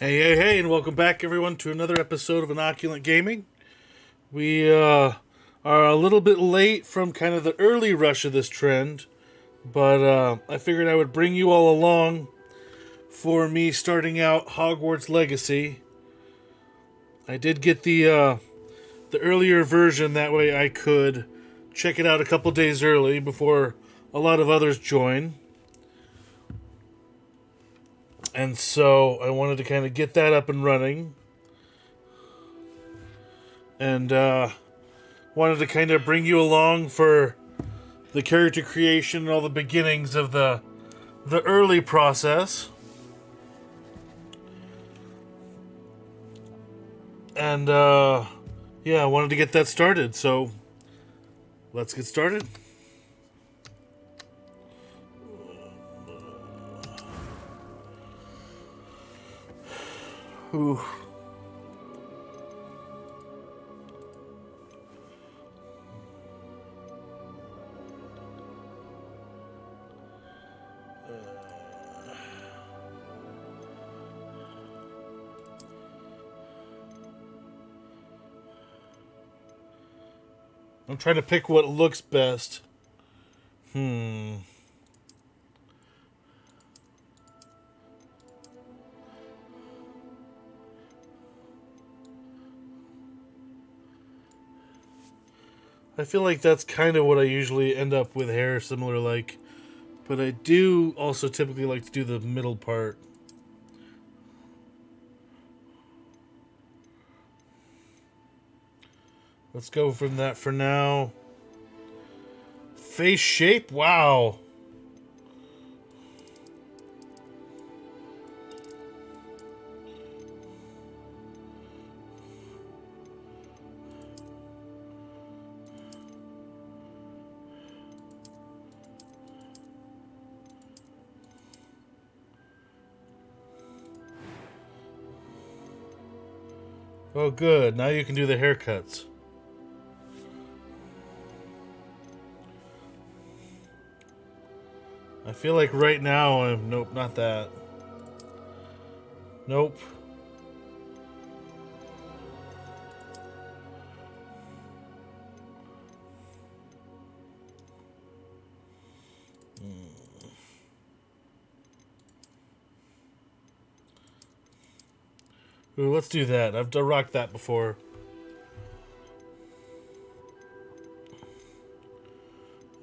Hey, and welcome back, everyone, to another episode of Inoculant Gaming. We are a little bit late from kind of the early rush of this trend, but I figured I would bring you all along for me starting out Hogwarts Legacy. I did get the earlier version, that way I could check it out a couple days early before a lot of others join. And so I wanted to kind of get that up and running. And wanted to kind of bring you along for the character creation and all the beginnings of the early process. And yeah, I wanted to get that started, so let's get started. Ooh. I'm trying to pick what looks best. I feel like that's kind of what I usually end up with hair similar like. But I do also typically like to do the middle part. Let's go from that for now. Face shape? Wow. Oh, good. Now you can do the haircuts. I feel like right now I'm... Nope, not that. Nope. Ooh, let's do that. I've rocked that before.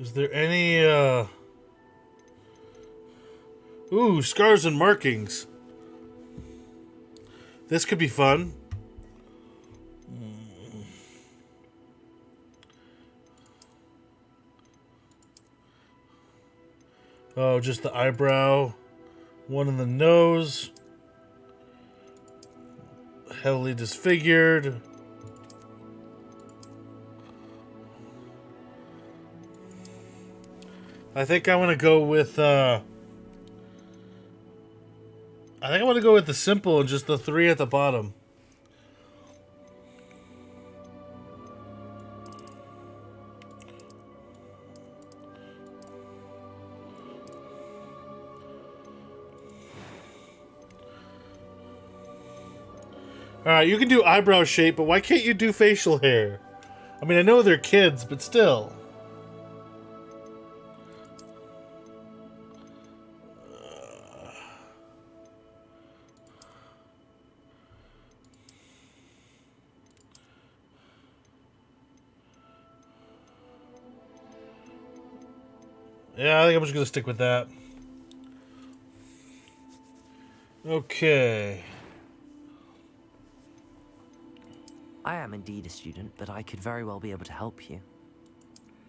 Is there any, Ooh, scars and markings. This could be fun. Oh, just the eyebrow. One in the nose. Heavily disfigured. I think I want to go with, I think I want to go with the simple and just the three at the bottom. Alright, you can do eyebrow shape, but why can't you do facial hair? I mean, I know they're kids, but still. Yeah, I think I'm just going to stick with that. Okay. I am indeed a student, but I could very well be able to help you.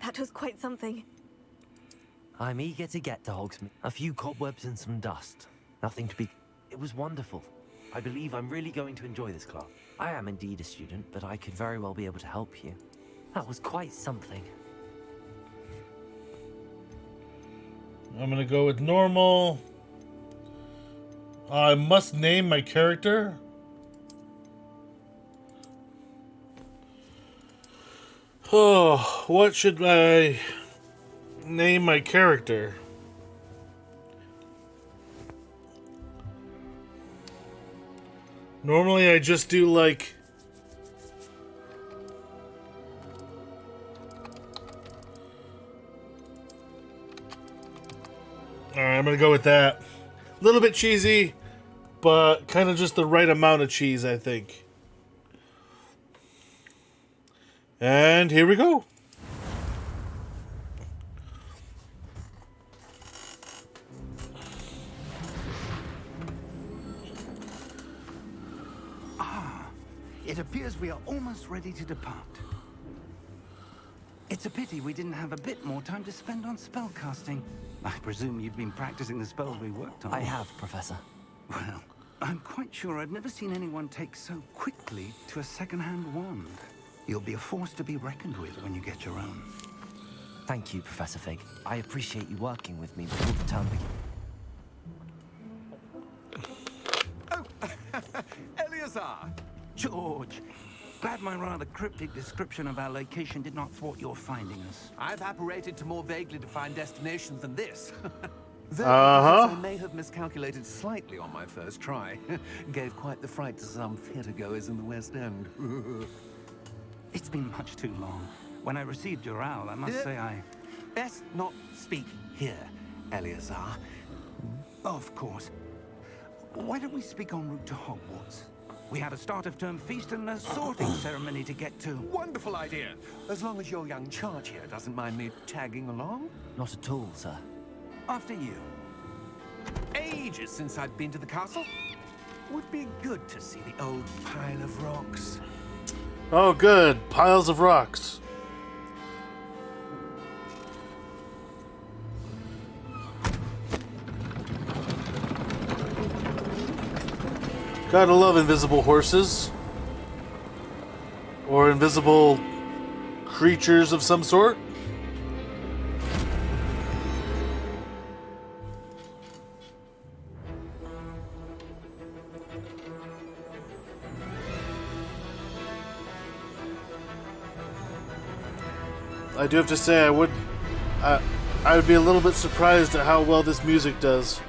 That was quite something. I'm eager to get to Hogsmeade. A few cobwebs and some dust. Nothing to be... It was wonderful. I believe I'm really going to enjoy this class. I am indeed a student, but I could very well be able to help you. That was quite something. I'm going to go with normal. I must name my character. Oh, what should I name my character? Normally I just do like... Alright, I'm gonna go with that. A little bit cheesy, but kind of just the right amount of cheese, I think. And here we go. It appears we are almost ready to depart. It's a pity we didn't have a bit more time to spend on spellcasting. I presume you've been practicing the spells we worked on. I have, Professor. Well, I'm quite sure I've never seen anyone take so quickly to a second-hand wand. You'll be a force to be reckoned with when you get your own. Thank you, Professor Fig. I appreciate you working with me before the term begins. Eleazar! George! Glad my rather cryptic description of our location did not thwart your finding us. I've apparated to more vaguely defined destinations than this. Though I may have miscalculated slightly on my first try. Gave quite the fright to some theatergoers in the West End. It's been much too long. When I received your owl, I must say I... Best not speak here, Eleazar. Of course. Why don't we speak en route to Hogwarts? We have a start-of-term feast and a sorting ceremony to get to. Wonderful idea. As long as your young charge here doesn't mind me tagging along. Not at all, sir. After you. Ages since I'd been to the castle. Would be good to see the old pile of rocks. Oh, good. Piles of rocks. Gotta love invisible horses. Or invisible creatures of some sort. I do have to say, I would be a little bit surprised at how well this music does.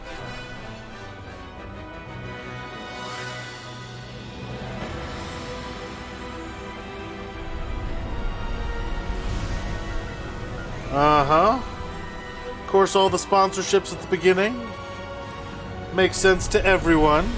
Of course, all the sponsorships at the beginning make sense to everyone.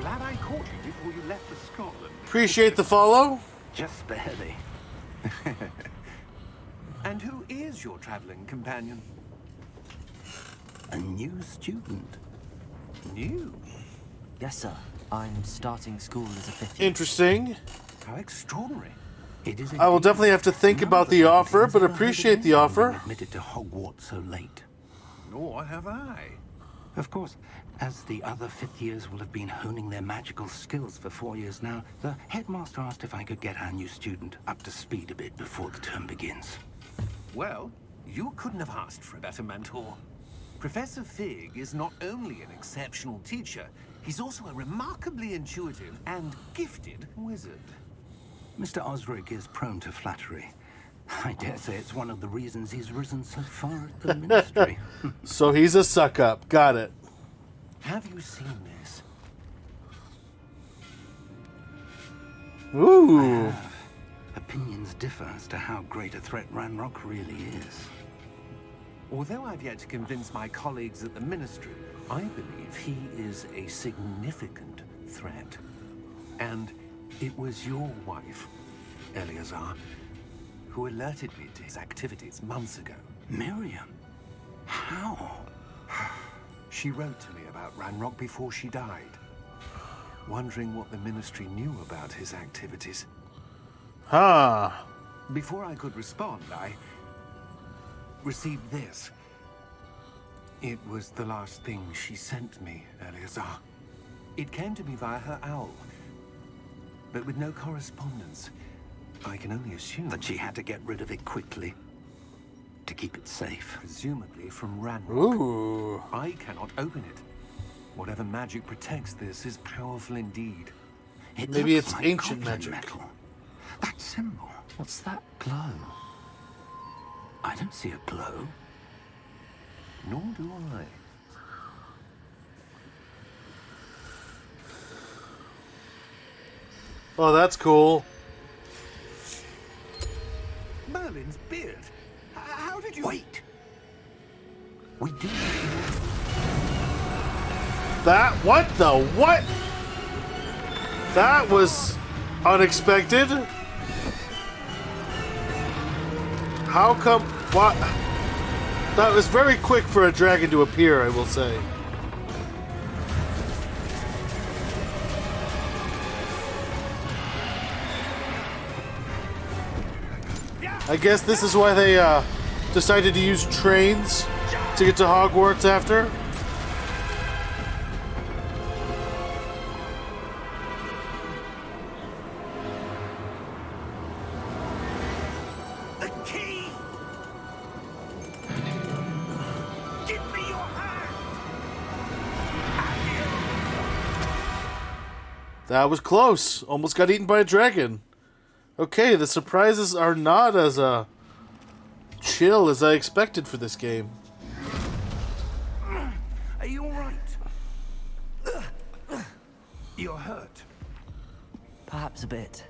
Glad I caught you before you left for Scotland. Appreciate the follow. Just barely. And who is your traveling companion? A new student. New? Yes, sir. I'm starting school as a fifth year. Interesting. How extraordinary. It is I will definitely have to think about the offer, but appreciate the offer. Admitted to Hogwarts so late. Nor have I. Of course, as the other fifth years will have been honing their magical skills for 4 years now, the headmaster asked if I could get our new student up to speed a bit before the term begins. Well, you couldn't have asked for a better mentor. Professor Fig is not only an exceptional teacher, he's also a remarkably intuitive and gifted wizard. Mr. Osric is prone to flattery. I dare say it's one of the reasons he's risen so far at the ministry. So he's a suck-up. Got it. Have you seen this? Ooh. Opinions differ as to how great a threat Ranrock really is. Although I've yet to convince my colleagues at the ministry, I believe he is a significant threat. And it was your wife, Eleazar, who alerted me to his activities months ago. Miriam? How? She wrote to me about Ranrock before she died, wondering what the ministry knew about his activities. Huh. Before I could respond, I received this. It was the last thing she sent me, Eleazar. It came to me via her owl, but with no correspondence. I can only assume That she had to get rid of it quickly to keep it safe. presumably from Ranrock. Ooh. I cannot open it. Whatever magic protects this is powerful indeed. It Maybe looks it's like ancient goblin magic. metal. That symbol. What's that glow? I don't see a glow. Nor do I. Oh, that's cool. Merlin's beard. How did you... Wait! We do. What the what? That was unexpected. How come? What? That was very quick for a dragon to appear, I will say. I guess this is why they decided to use trains to get to Hogwarts after. The key! Give me your hand! That was close. Almost got eaten by a dragon. Okay, the surprises are not as chill as I expected for this game. Are you alright? You're hurt. Perhaps a bit.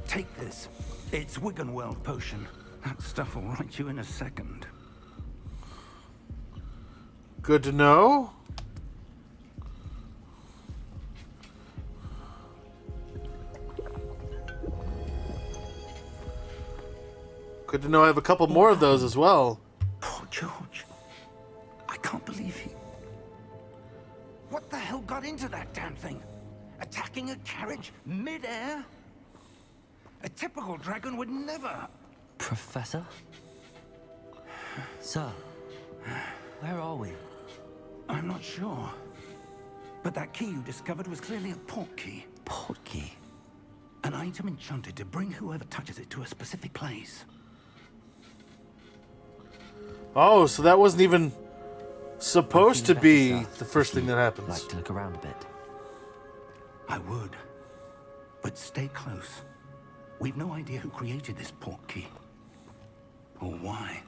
Take this. It's Wiggenweld potion. That stuff will right you in a second. Good to know. Good to know I have a couple more of those as well. Poor George. I can't believe he... What the hell got into that damn thing? Attacking a carriage mid-air? A typical dragon would never... Professor? Sir, where are we? I'm not sure. But that key you discovered was clearly a portkey. Portkey? An item enchanted to bring whoever touches it to a specific place. Oh, so that wasn't even supposed to Better, be sir, the first if thing you'd that happens. like to look around a bit. I would. But stay close. We've no idea who created this portkey. Or why.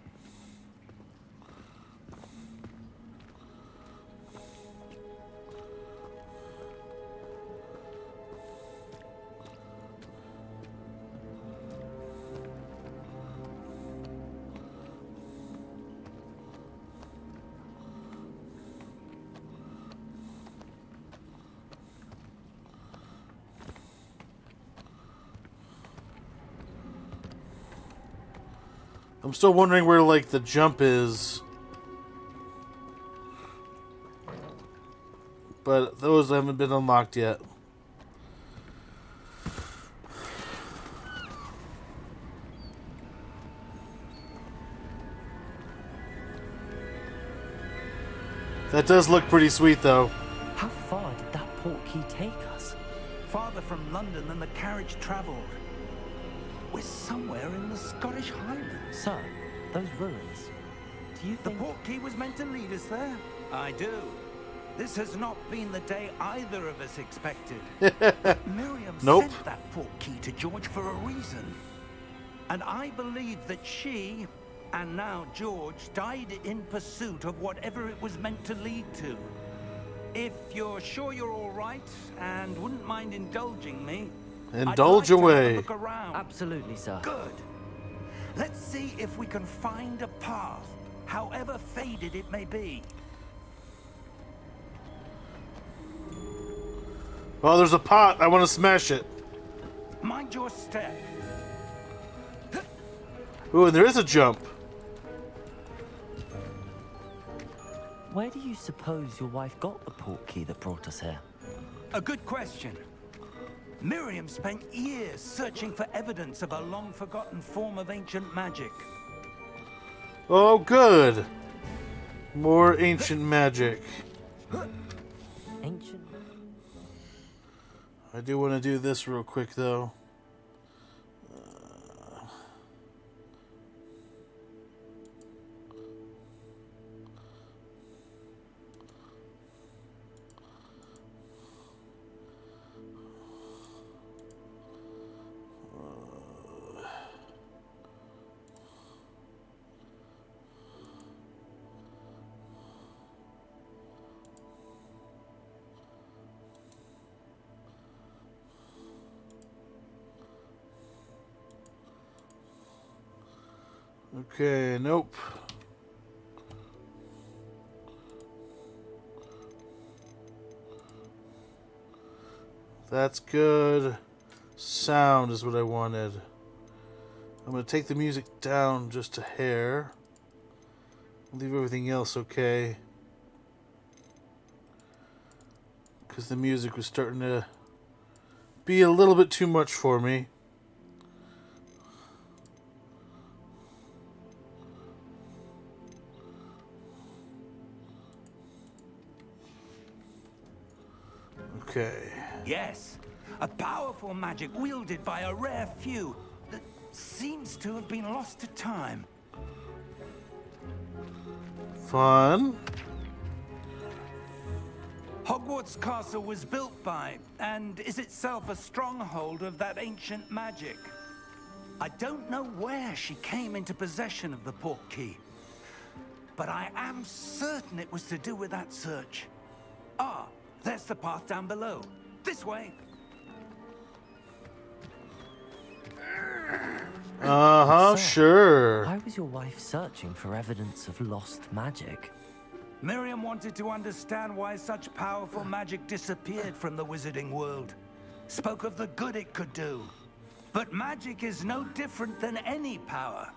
I'm still wondering where, like, the jump is. But those haven't been unlocked yet. That does look pretty sweet, though. How far did that portkey take us? Farther from London than the carriage travelled. We're somewhere in the Scottish Highlands. Sir, those ruins. Do you The think... portkey was meant to lead us there? I do. This has not been the day either of us expected. But Miriam Nope. sent that portkey to George for a reason. And I believe that she, and now George, died in pursuit of whatever it was meant to lead to. If you're sure you're all right and wouldn't mind indulging me, Indulge I'd like to have away. a look around. Absolutely, sir. Good. Let's see if we can find a path, however faded it may be. Oh, there's a pot. I want to smash it. Mind your step. Ooh, and there is a jump. Where do you suppose your wife got the portkey that brought us here? A good question. Miriam spent years searching for evidence of a long-forgotten form of ancient magic. Oh, good. More ancient magic. Ancient... I do want to do this real quick, though. Okay, nope. That's good. Sound is what I wanted. I'm going to take the music down just a hair. Leave everything else okay. Because the music was starting to be a little bit too much for me. Okay. Yes, a powerful magic wielded by a rare few that seems to have been lost to time. Fun. Hogwarts Castle was built by, and is itself a stronghold of that ancient magic. I don't know where she came into possession of the portkey, but I am certain it was to do with that search. Ah, there's the path down below. This way. Uh-huh, Sir, sure. Why was your wife searching for evidence of lost magic? Miriam wanted to understand why such powerful magic disappeared from the wizarding world. Spoke of the good it could do. But magic is no different than any power.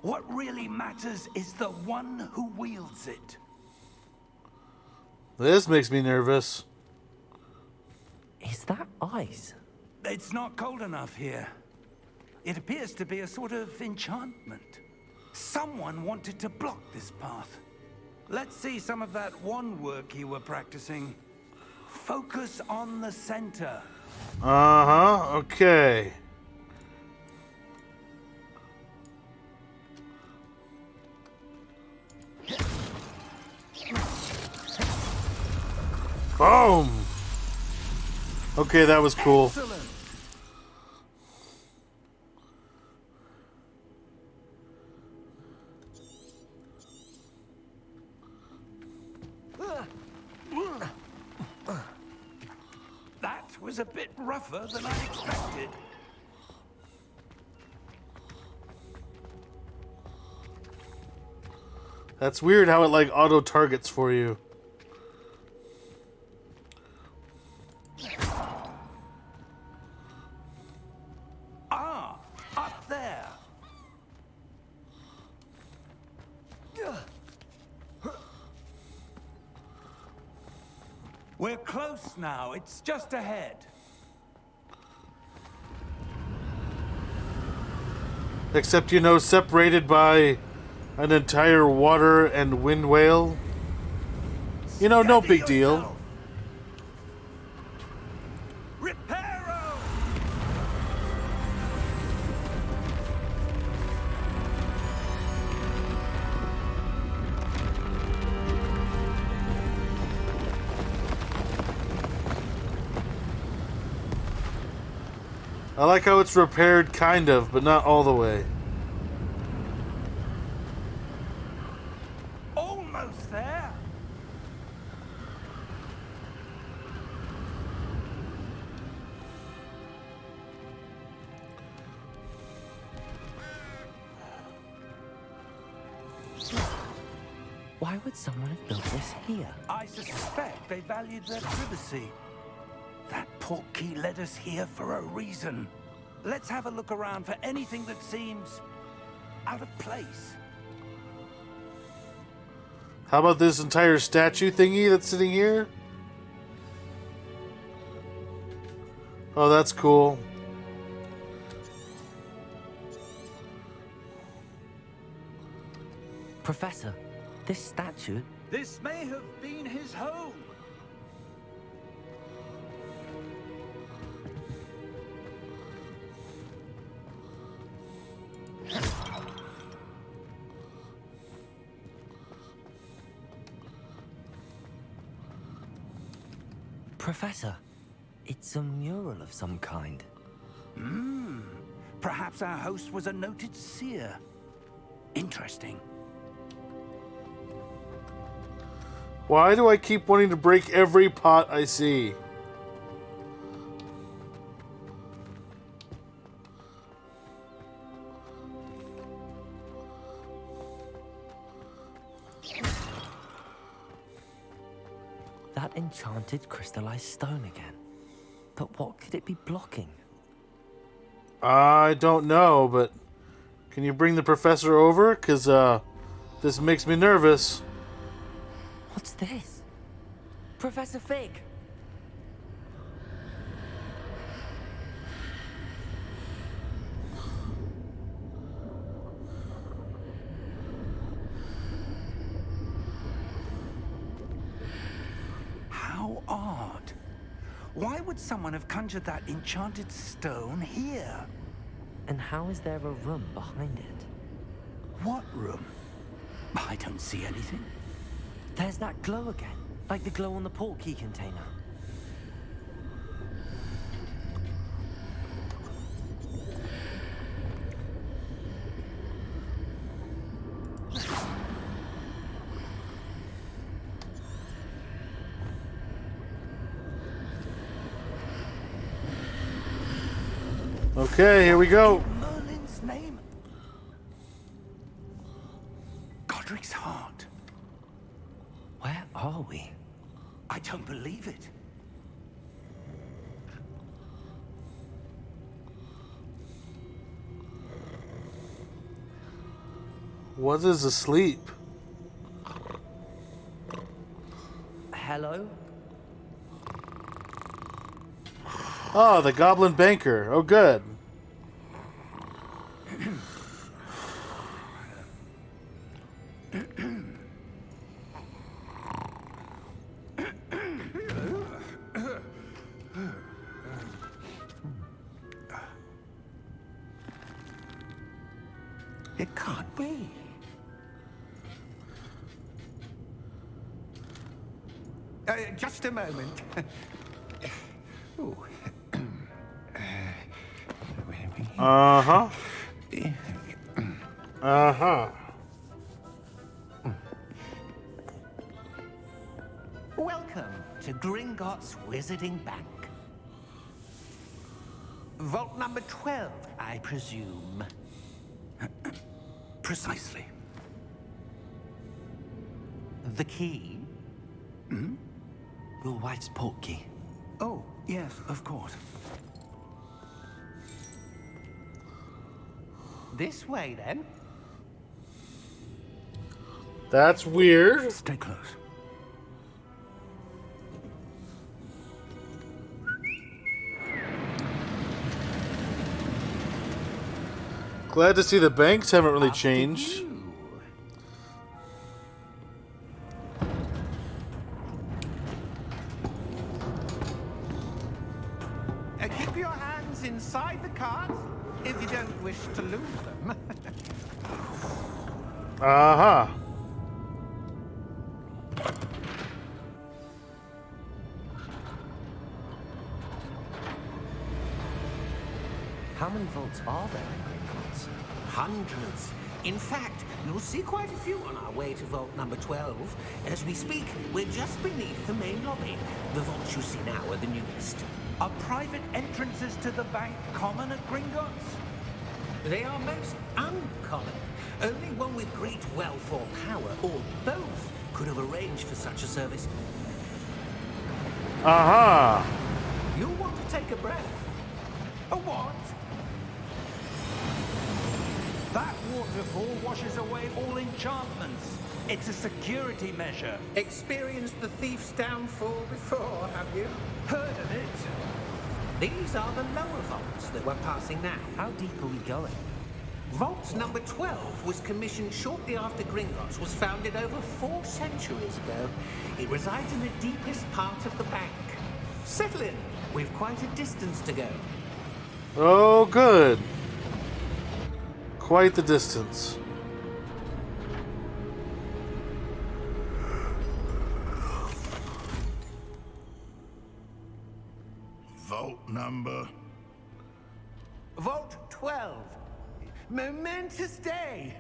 What really matters is the one who wields it. This makes me nervous. Is that ice? It's not cold enough here. It appears to be a sort of enchantment. Someone wanted to block this path. Let's see some of that wand work you were practicing. Focus on the center. Uh-huh, okay. Boom! Okay, that was cool. Excellent. That was a bit rougher than I expected. That's weird how it like auto targets for you. Ah, up there. We're close now. It's just ahead. Except, you know, separated by an entire water and wind whale. You know, no Steady big deal. yourself. Reparo! I like how it's repaired, kind of, but not all the way. Almost there. Why would someone have built this here? I suspect they valued their privacy. That portkey led us here for a reason. Let's have a look around for anything that seems out of place. How about this entire statue thingy that's sitting here? Oh, that's cool. Professor, this statue... This may have been his home. Professor, it's a mural of some kind. Perhaps our host was a noted seer. Interesting. Why do I keep wanting to break every pot I see? That enchanted crystallized stone again. But what could it be blocking? I don't know, but can you bring the professor over? Because this makes me nervous. What's this? Professor Fig! How odd. Why would someone have conjured that enchanted stone here? And how is there a room behind it? What room? I don't see anything. There's that glow again, like the glow on the portkey container. Okay, here we go. Merlin's name? Godric's heart. Where are we? I don't believe it. What is asleep? Hello? Oh, the Goblin Banker. Oh, good. It can't be. Just a moment. Ooh. Uh-huh. Uh-huh. Welcome to Gringotts Wizarding Bank. Vault number 12, I presume. Precisely. The key? Your wife's portkey. Oh, yes, of course. This way, then. That's weird. Stay close. Glad to see the banks haven't really changed. Keep your hands inside the cart if you don't wish to lose them. Uh-huh. How many vaults are there in Gringotts? Hundreds. In fact, you'll see quite a few on our way to vault number 12. As we speak, we're just beneath the main lobby. The vaults you see now are the newest. Are private entrances to the bank common at Gringotts? They are most uncommon. Only one with great wealth or power, or both, could have arranged for such a service. Uh-huh. You'll want to take a breath. A what? That waterfall washes away all enchantments. It's a security measure. Experienced the thief's downfall before, have you? Heard of it? These are the lower vaults that we're passing now. How deep are we going? Vault number 12 was commissioned shortly after Gringotts was founded over 4 centuries ago. It resides in the deepest part of the bank. Settle in. We've quite a distance to go. Oh, good. Quite the distance. Vault number. Vault 12. Momentous day.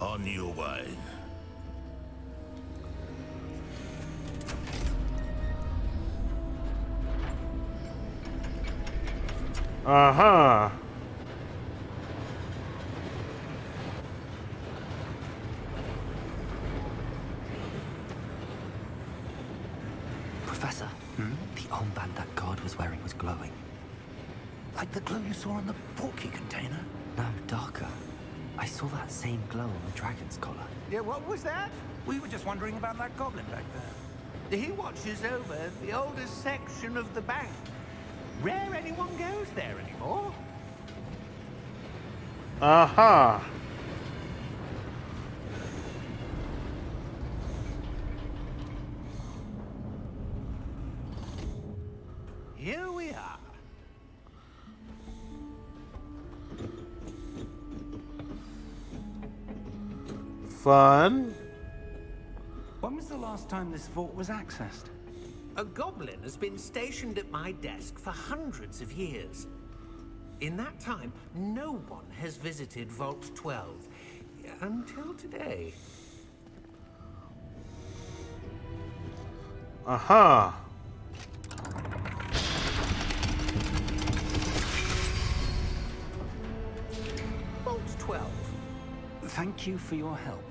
On your way. Uh-huh. glowing. Like the glow you saw on the porky container? No, darker. I saw that same glow on the dragon's collar. Yeah, what was that? We were just wondering about that goblin back there. He watches over the oldest section of the bank. Rare anyone goes there anymore. Aha. Here we are. Fun. When was the last time this vault was accessed? A goblin has been stationed at my desk for hundreds of years. In that time, no one has visited Vault 12 until today. Aha. Vault 12. Thank you for your help.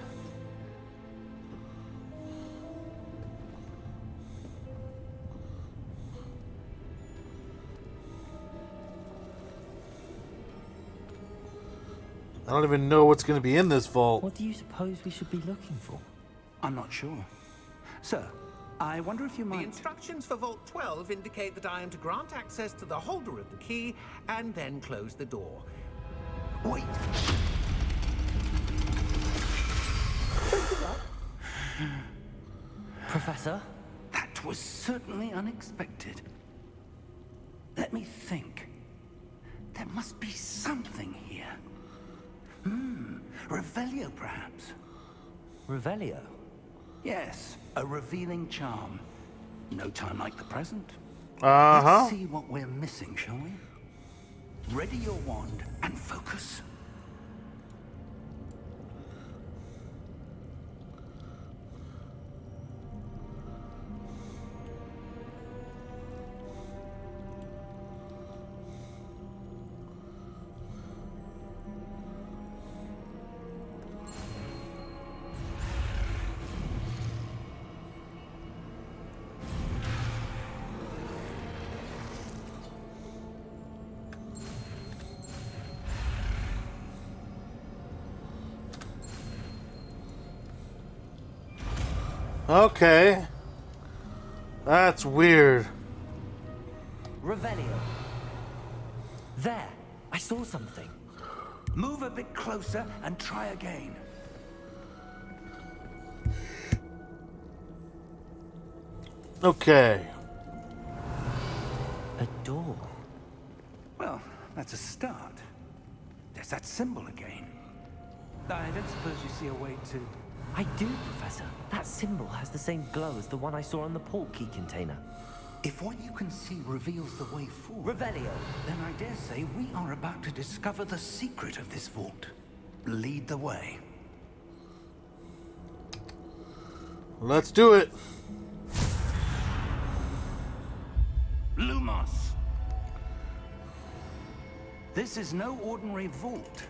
I don't even know what's going to be in this vault. What do you suppose we should be looking for? I'm not sure. Sir, I wonder if you The might... instructions for Vault 12 indicate that I am to grant access to the holder of the key and then close the door. Wait! Professor? That was certainly unexpected. Let me think. There must be something here. Revelio, perhaps? Revelio? Yes, a revealing charm. No time like the present. Uh-huh. Let's see what we're missing, shall we? Ready your wand and focus. Okay. That's weird. Revelio. There! I saw something. Move a bit closer and try again. Okay. A door. Well, that's a start. There's that symbol again. I don't suppose you see a way to... I do, Professor. That symbol has the same glow as the one I saw on the port key container. If what you can see reveals the way forward, Revelio. then I dare say we are about to discover the secret of this vault. Lead the way. Let's do it. Lumos! This is no ordinary vault.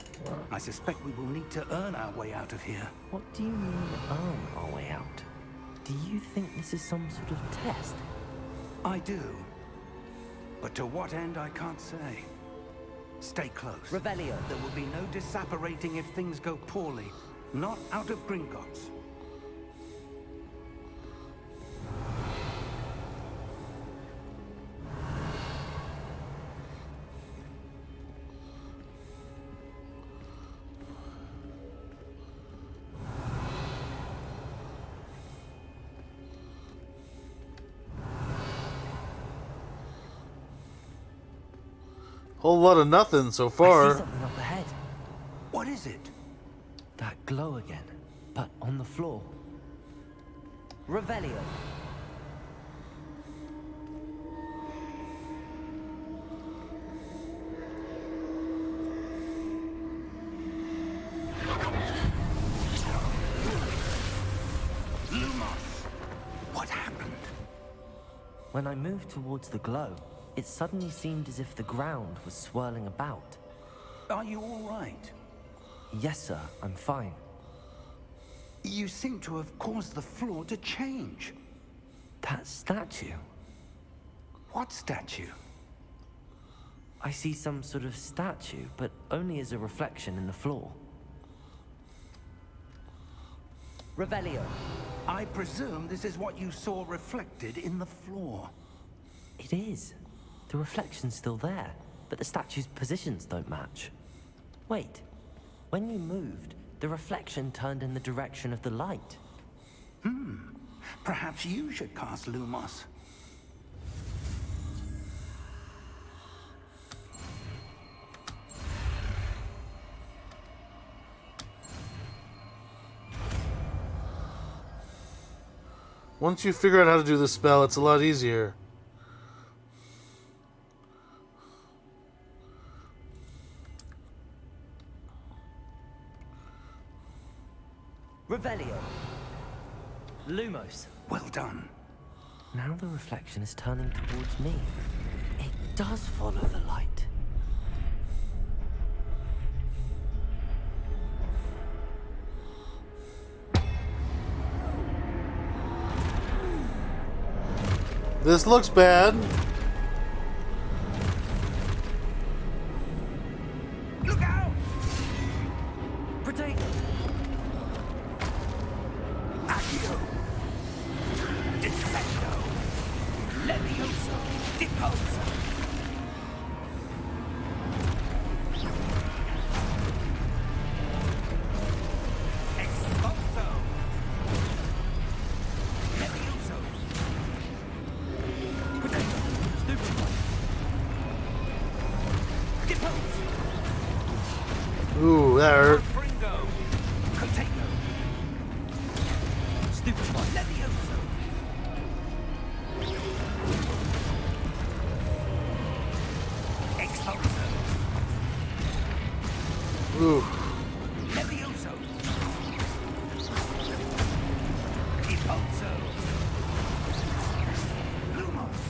I suspect we will need to earn our way out of here. What do you mean, earn our way out? Do you think this is some sort of test? I do. But to what end, I can't say. Stay close. Revelio. There will be no disapparating if things go poorly. Not out of Gringotts. Whole lot of nothing so I see far. something up ahead. What is it? That glow again, but on the floor. Revelio. Lumos! What happened? When I moved towards the glow, it suddenly seemed as if the ground was swirling about. Are you all right? Yes, sir, I'm fine. You seem to have caused the floor to change. That statue? What statue? I see some sort of statue, but only as a reflection in the floor. Revelio. I presume this is what you saw reflected in the floor. It is. The reflection's still there, but the statue's positions don't match. Wait. When you moved, the reflection turned in the direction of the light. Perhaps you should cast Lumos. Once you figure out how to do the spell, it's a lot easier. Revelio. Lumos. Well done. Now the reflection is turning towards me. It does follow the light. This looks bad. Look out! Protego. Accio! Defendo! Levioso! Deposo! Expulso! Levioso! Protego. Stupefy. Depose! Ooh, that hurt. Fringo! Protego! Stupefy. Levioso! Expulso! Ooh. Levioso! Depulso! Lumos!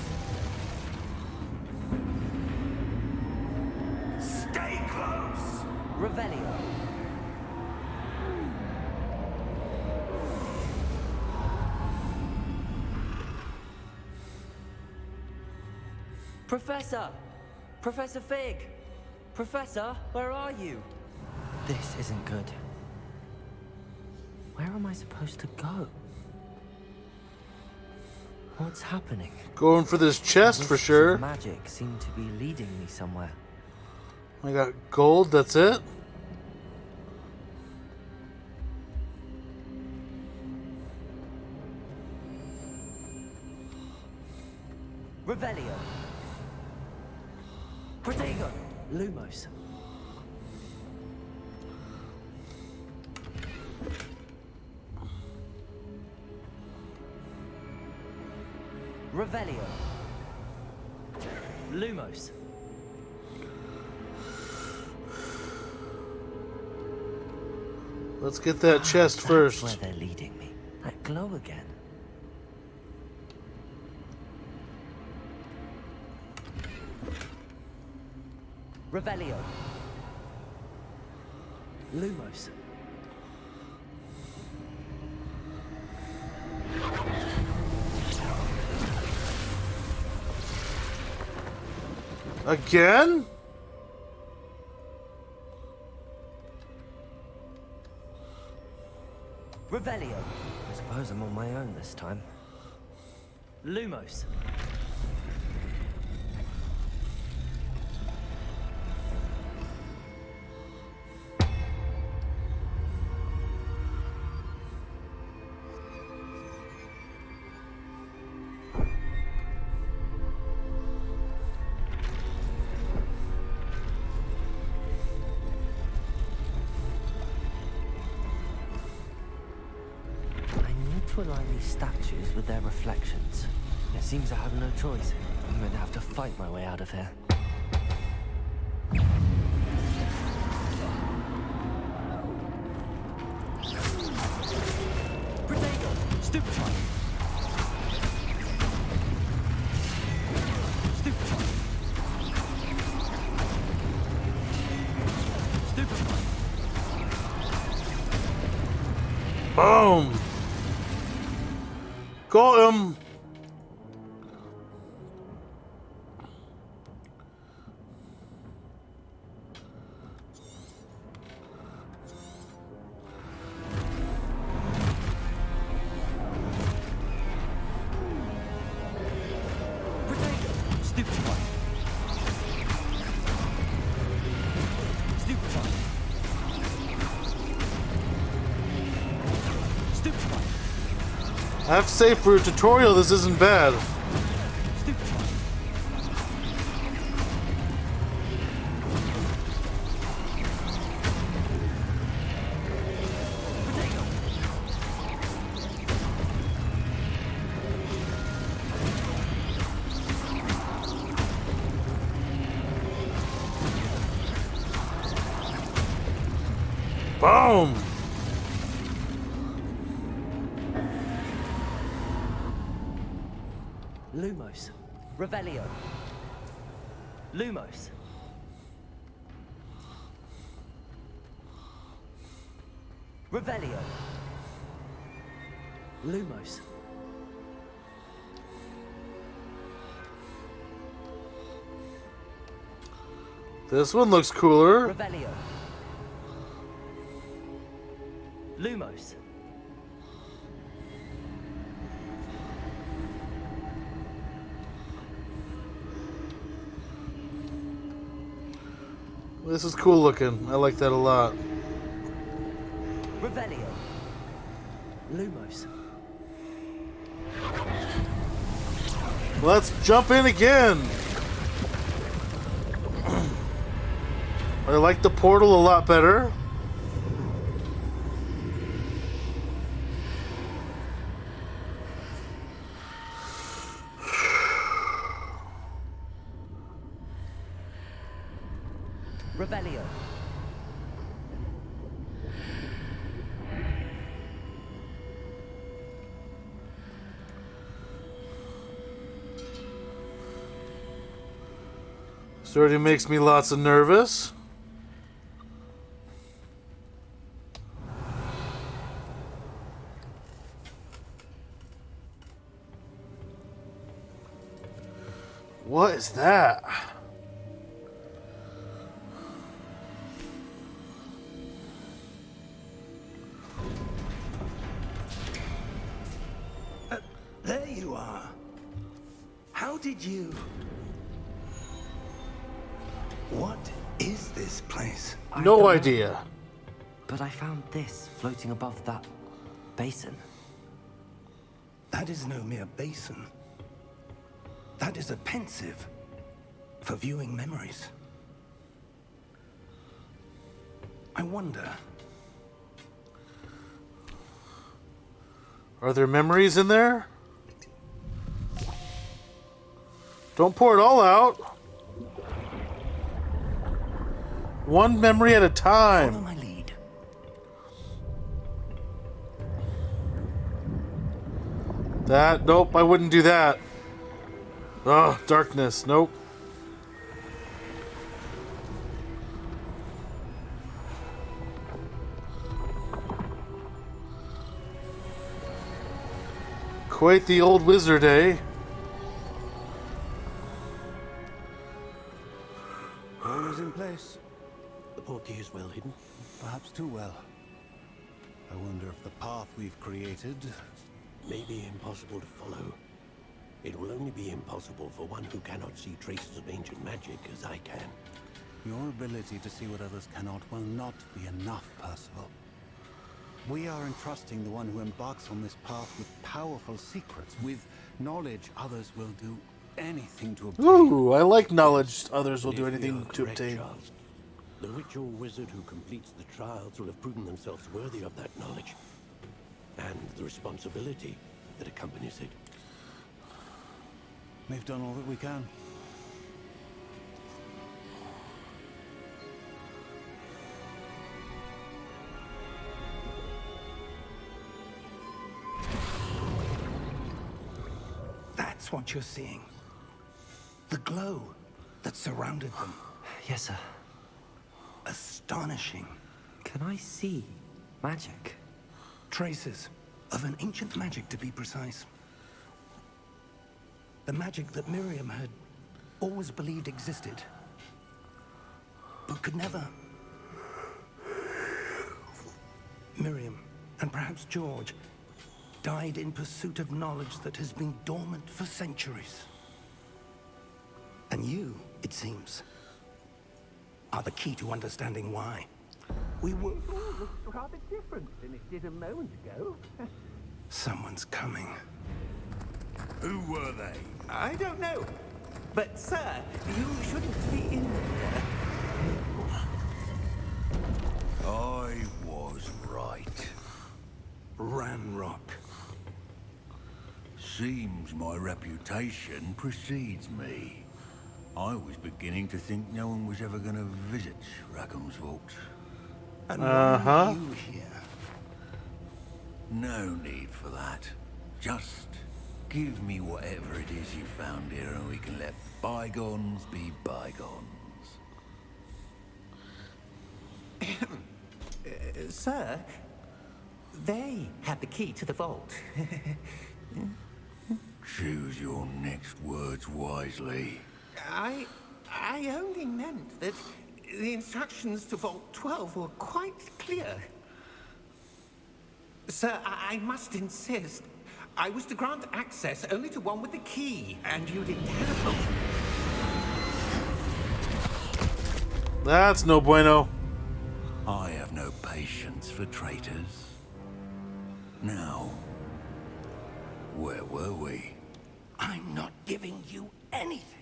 Stay close! Revelio. Professor! Professor Fig! Professor, where are you? This isn't good. Where am I supposed to go? What's happening? Going for this chest for Wisps of sure. Magic seem to be leading me somewhere. I got gold, that's it. Revelio. Protego. Lumos. Revelio. Lumos. Let's get that chest That's first. where they're leading me. That glow again. Revelio. Lumos. Again? Revelio. I suppose I'm on my own this time. Lumos. To align these statues with their reflections. It seems I have no choice. I'm going to have to fight my way out of here. Protego! Stupefy! Stupefy! Stupefy! Boom! Got him! I have to say, for a tutorial, this isn't bad. Boom! Lumos. Revelio. Lumos. Revelio. Lumos. This one looks cooler. Revelio. Lumos. This is cool looking. I like that a lot. Revelio. Lumos. Let's jump in again. I like the portal a lot better. Revelio. This already makes me lots of nervous. What is that? There you are. How did you... What is this place? I No don't know, idea. but I found this floating above that basin. That is no mere basin. That is a pensive for viewing memories. I wonder... Are there memories in there? Don't pour it all out. One memory at a Follow time. my lead. That, nope, I wouldn't do that. Oh, darkness, nope. Quite the old wizard, eh? All is in place. The portkey is well hidden, perhaps too well. I wonder if the path we've created may be impossible to follow. It will only be impossible for one who cannot see traces of ancient magic as I can. Your ability to see what others cannot will not be enough, Percival. We are entrusting the one who embarks on this path with powerful secrets, with knowledge others will do anything to obtain. Ooh, I like knowledge others will And do if we anything are to correct, obtain. Charles, the witch or wizard who completes the trials will have proven themselves worthy of that knowledge and the responsibility that accompanies it. We've done all that we can. That's what you're seeing. The glow that surrounded them. Yes, sir. Astonishing. Can I see magic? Traces of an ancient magic, to be precise. The magic that Miriam had always believed existed, but could never. Miriam, and perhaps George, died in pursuit of knowledge that has been dormant for centuries. And you, it seems, are the key to understanding why. We were... Oh, looks rather different than it did a moment ago. Someone's coming. Who were they? I don't know. But, sir, you shouldn't be in here. I was right. Ranrock. Seems my reputation precedes me. I was beginning to think no one was ever going to visit Rackham's vault. And why are you here? No need for that. Just give me whatever it is you found here and we can let bygones be bygones. Sir, they had the key to the vault. Choose your next words wisely. I only meant that the instructions to Vault 12 were quite clear. Sir, I must insist. I was to grant access only to one with the key, and you didn't have it. That's no bueno. I have no patience for traitors. Now, where were we? I'm not giving you anything.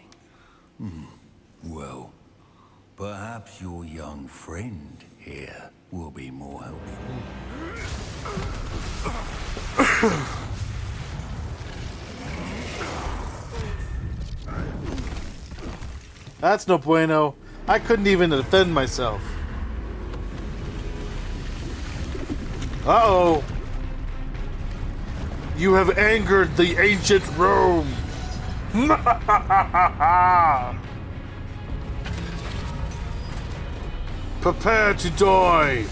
Well, perhaps your young friend here will be more helpful. That's no bueno. I couldn't even defend myself. Uh-oh. You have angered the ancient Rome. Prepare to die.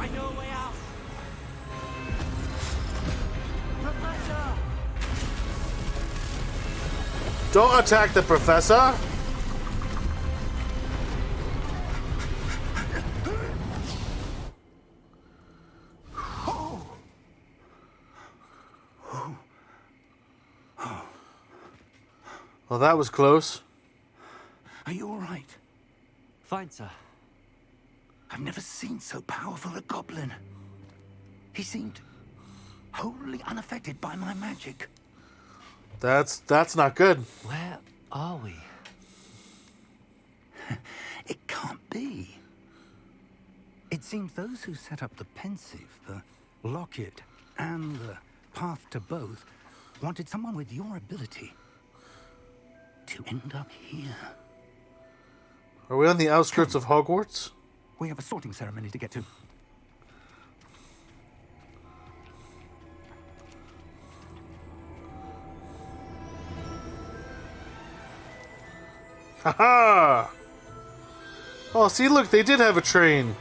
I know a way out. Professor! Don't attack the professor. Well, that was close. Are you all right? Fine, sir. I've never seen so powerful a goblin. He seemed wholly unaffected by my magic. That's not good. Where are we? It can't be. It seems those who set up the pensive, the locket, and the path to both wanted someone with your ability to end up here. Are we on the outskirts of Hogwarts? We have a sorting ceremony to get to. Haha! Oh, see, look, they did have a train.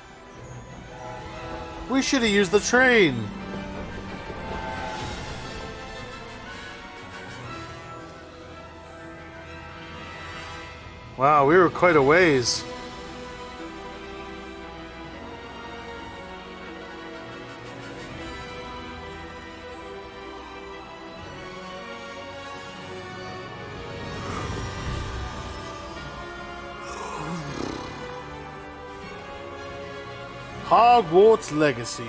We should have used the train. Wow, we were quite a ways. Hogwarts Legacy.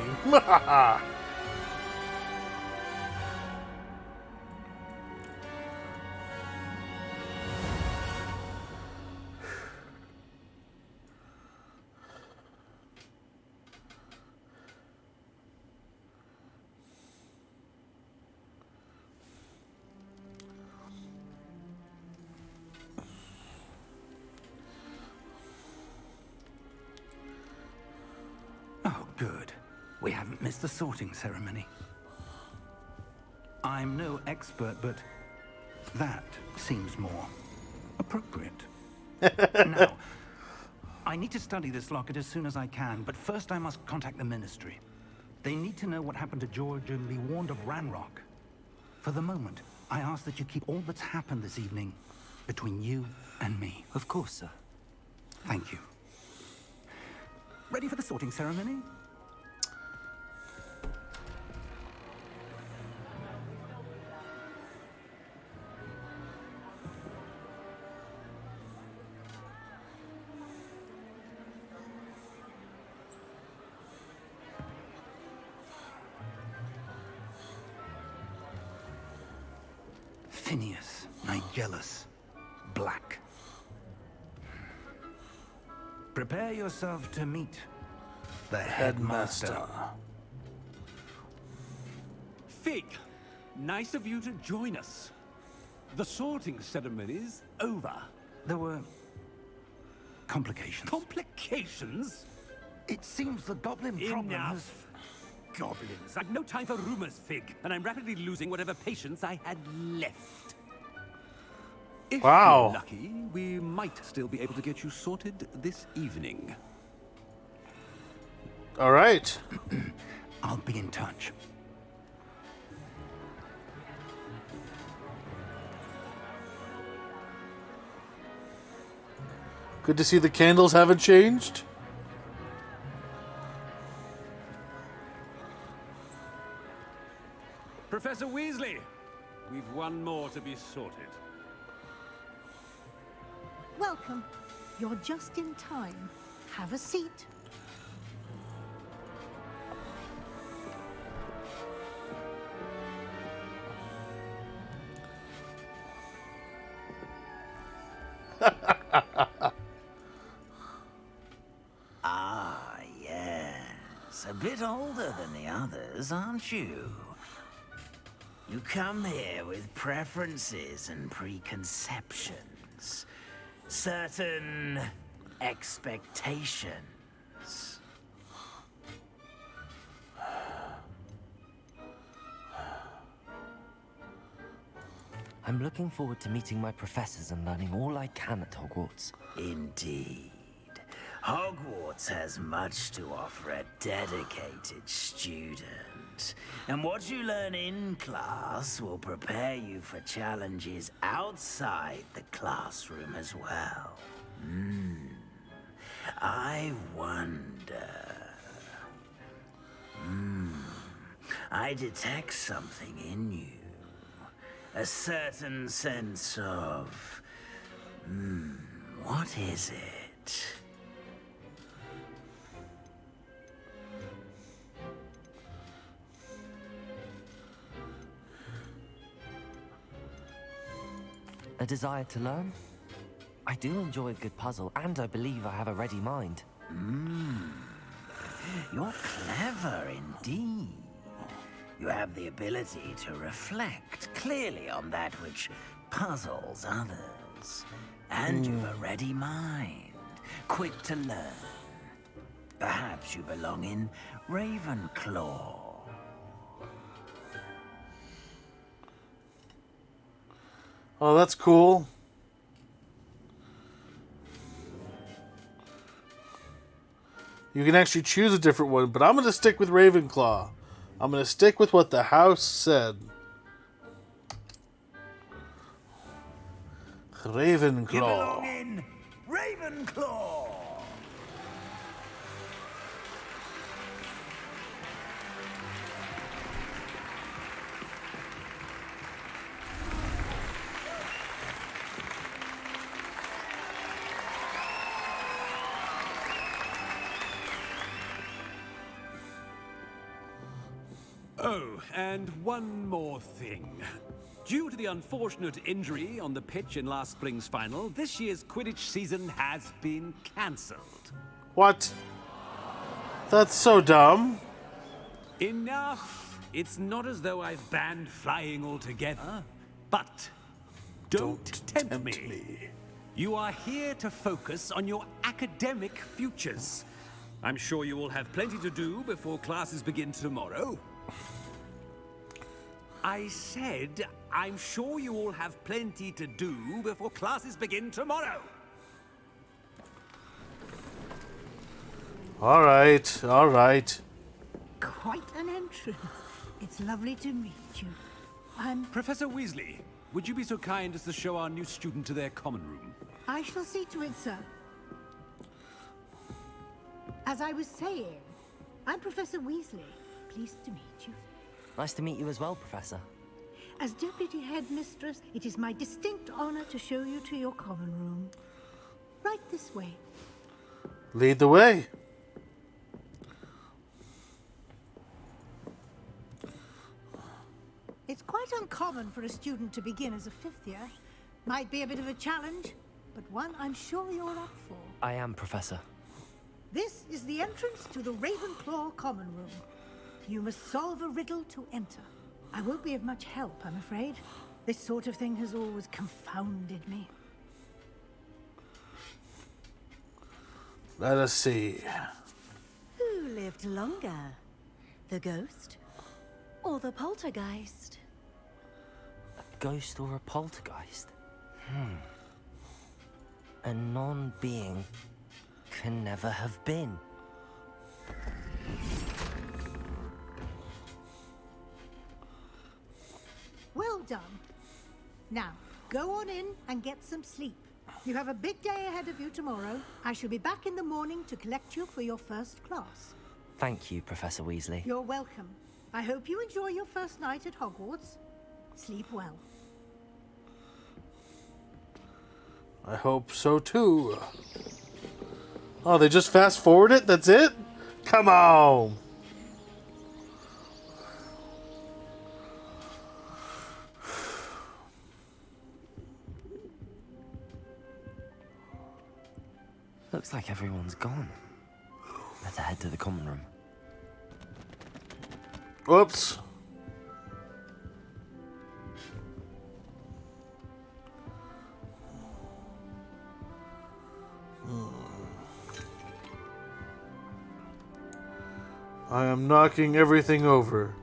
Oh, good. We haven't missed the sorting ceremony. I'm no expert, but that seems more appropriate. Now, I need to study this locket as soon as I can, but first I must contact the Ministry. They need to know what happened to George and be warned of Ranrock. For the moment, I ask that you keep all that's happened this evening between you and me. Of course, sir. Thank you. Ready for the sorting ceremony? Phineas, Nigellus, Black. Prepare yourself to meet the headmaster. Fig, nice of you to join us. The sorting ceremony's over. There were complications. Complications? It seems the goblin problem has... Enough. Goblins. I've no time for rumors, Fig, and I'm rapidly losing whatever patience I had left. If Wow. you're lucky, we might still be able to get you sorted this evening. All right. I'll be in touch. Good to see the candles haven't changed. Professor Weasley, we've one more to be sorted. Welcome. You're just in time. Have a seat. Ah, yes. A bit older than the others, aren't you? You come here with preferences and preconceptions. Certain expectations. I'm looking forward to meeting my professors and learning all I can at Hogwarts. Indeed. Hogwarts has much to offer a dedicated student. And what you learn in class will prepare you for challenges outside the classroom as well. I wonder... I detect something in you. A certain sense of... what is it? A desire to learn? I do enjoy a good puzzle, and I believe I have a ready mind. You're clever indeed. You have the ability to reflect clearly on that which puzzles others. And you've a ready mind, quick to learn. Perhaps you belong in Ravenclaw. Oh, that's cool. You can actually choose a different one, but I'm going to stick with Ravenclaw. I'm going to stick with what the house said. Ravenclaw. You belong in Ravenclaw. Oh, and one more thing. Due to the unfortunate injury on the pitch in last spring's final, this year's Quidditch season has been cancelled. What? That's so dumb. Enough! It's not as though I've banned flying altogether, but don't tempt me. You are here to focus on your academic futures. I'm sure you will have plenty to do before classes begin tomorrow. I said, I'm sure you all have plenty to do before classes begin tomorrow. All right, all right. Quite an entrance. It's lovely to meet you. Professor Weasley, would you be so kind as to show our new student to their common room? I shall see to it, sir. As I was saying, I'm Professor Weasley. Pleased to meet you. Nice to meet you as well, Professor. As Deputy Headmistress, it is my distinct honor to show you to your common room. Right this way. Lead the way. It's quite uncomfortable. common for a student to begin as a fifth year. Might be a bit of a challenge, but one I'm sure you're up for. I am, Professor. This is the entrance to the Ravenclaw common room. You must solve a riddle to enter. I won't be of much help, I'm afraid. This sort of thing has always confounded me. Let us see. Who lived longer? The ghost or the poltergeist? A ghost or a poltergeist? A non-being can never have been. Well done. Now, go on in and get some sleep. You have a big day ahead of you tomorrow. I shall be back in the morning to collect you for your first class. Thank you, Professor Weasley. You're welcome. I hope you enjoy your first night at Hogwarts. Sleep well. I hope so too. Oh, they just fast forward it? That's it? Come on. Looks like everyone's gone. Better head to the common room. Whoops. I am knocking everything over.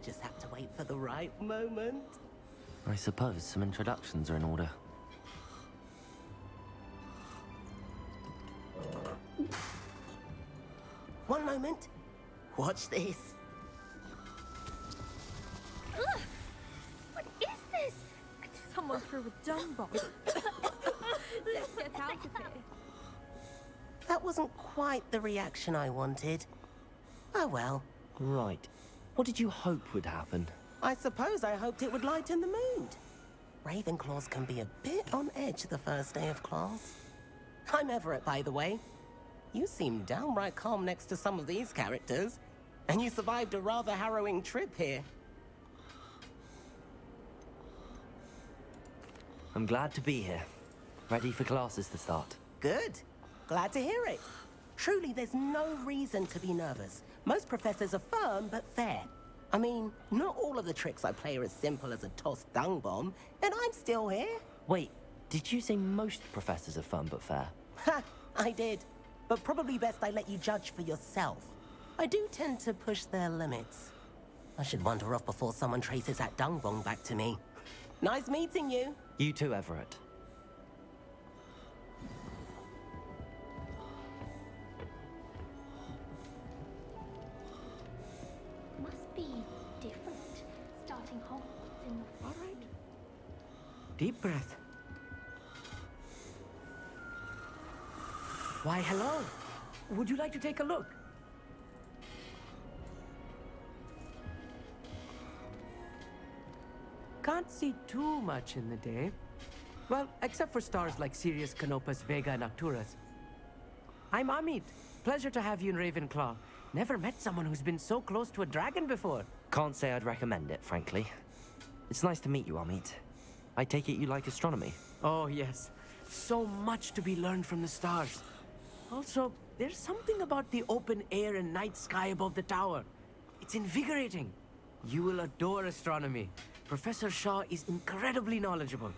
Just have to wait for the right moment. I suppose some introductions are in order. One moment. Watch this. Ugh! What is this? Someone threw a dung bomb. Let's get out of here. That wasn't quite the reaction I wanted. Oh well. Right. What did you hope would happen? I suppose I hoped it would lighten the mood. Ravenclaws can be a bit on edge the first day of class. I'm Everett, by the way. You seem downright calm next to some of these characters, and you survived a rather harrowing trip here. I'm glad to be here. Ready for classes to start. Good. Glad to hear it. Truly, there's no reason to be nervous. Most professors are firm but fair. I mean, not all of the tricks I play are as simple as a tossed dung bomb, and I'm still here. Wait, did you say most professors are fun but fair? Ha! I did. But probably best I let you judge for yourself. I do tend to push their limits. I should wander off before someone traces that dung bomb back to me. Nice meeting you. You too, Everett. Must be different, starting Hogwarts in the... All right. Deep breath. Why, hello. Would you like to take a look? Can't see too much in the day. Well, except for stars like Sirius, Canopus, Vega, and Arcturus. I'm Amit. Pleasure to have you in Ravenclaw. Never met someone who's been so close to a dragon before. Can't say I'd recommend it, frankly. It's nice to meet you, Amit. I take it you like astronomy? Oh, yes. So much to be learned from the stars. Also, there's something about the open air and night sky above the tower. It's invigorating. You will adore astronomy. Professor Shaw is incredibly knowledgeable.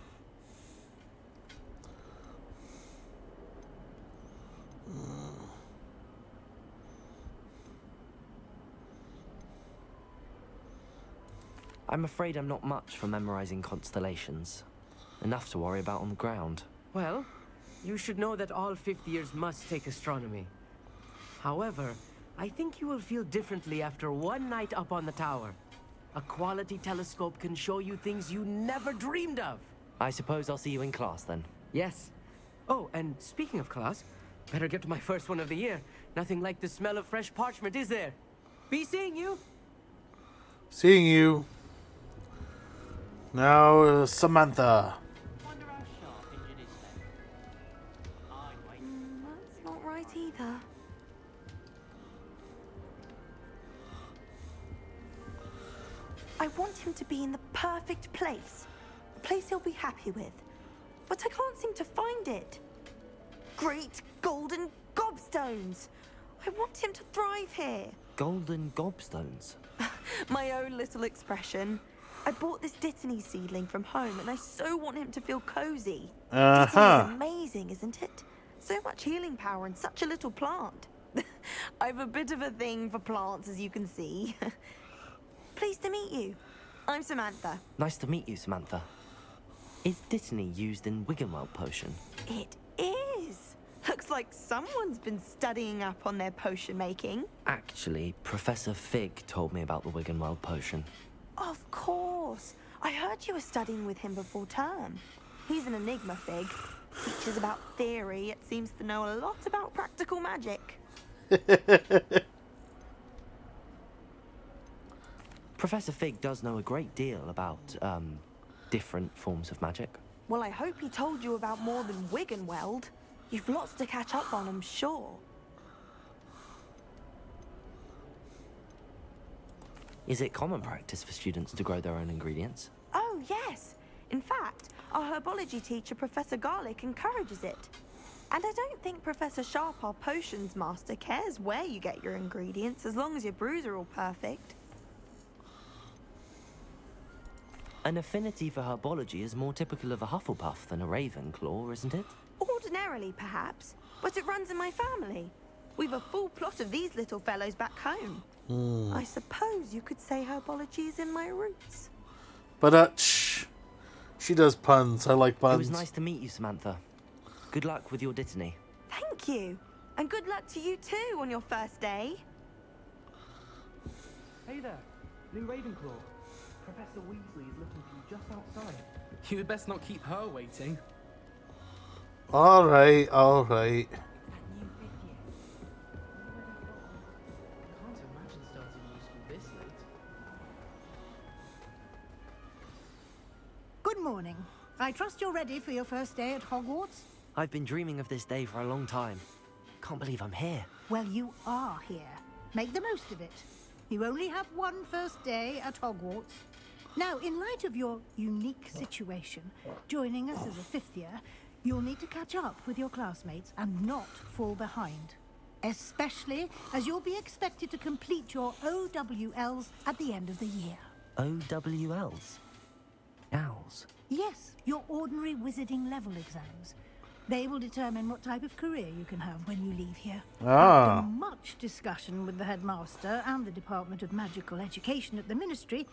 I'm afraid I'm not much for memorizing constellations. Enough to worry about on the ground. Well, you should know that all fifth years must take astronomy. However, I think you will feel differently after one night up on the tower. A quality telescope can show you things you never dreamed of. I suppose I'll see you in class then. Yes. Oh, and speaking of class, better get to my first one of the year. Nothing like the smell of fresh parchment, is there? Be seeing you. Seeing you. Now, Samantha. That's not right either. I want him to be in the perfect place. A place he'll be happy with. But I can't seem to find it. Great golden gobstones! I want him to thrive here. Golden gobstones. My own little expression. I bought this Dittany seedling from home and I so want him to feel cozy. Dittany is amazing, isn't it? So much healing power in such a little plant. I've a bit of a thing for plants, as you can see. Pleased to meet you. I'm Samantha. Nice to meet you, Samantha. Is Dittany used in Wiggenweld potion? It is. Looks like someone's been studying up on their potion making. Actually, Professor Fig told me about the Wiggenweld potion. Of course. I heard you were studying with him before term. He's an enigma, Fig. Teaches about theory, yet seems to know a lot about practical magic. Professor Fig does know a great deal about, different forms of magic. Well, I hope he told you about more than Wiggenweld. You've lots to catch up on, I'm sure. Is it common practice for students to grow their own ingredients? Oh, yes. In fact, our herbology teacher, Professor Garlick, encourages it. And I don't think Professor Sharp, our potions master, cares where you get your ingredients, as long as your brews are all perfect. An affinity for herbology is more typical of a Hufflepuff than a Ravenclaw, isn't it? Ordinarily, perhaps, but it runs in my family. We've a full plot of these little fellows back home. I suppose you could say herbology is in my roots. But, shh. She does puns. I like puns. It was nice to meet you, Samantha. Good luck with your Dittany. Thank you. And good luck to you too on your first day. Hey there, new Ravenclaw. Professor Weasley is looking for you just outside. You had best not keep her waiting. Alright, alright. Good morning. I trust you're ready for your first day at Hogwarts? I've been dreaming of this day for a long time. Can't believe I'm here. Well, you are here. Make the most of it. You only have one first day at Hogwarts. Now, in light of your unique situation, joining us as a fifth year, you'll need to catch up with your classmates and not fall behind. Especially as you'll be expected to complete your OWLs at the end of the year. OWLs? Owls? Yes, your ordinary wizarding level exams. They will determine what type of career you can have when you leave here. After much discussion with the headmaster and the Department of Magical Education at the Ministry,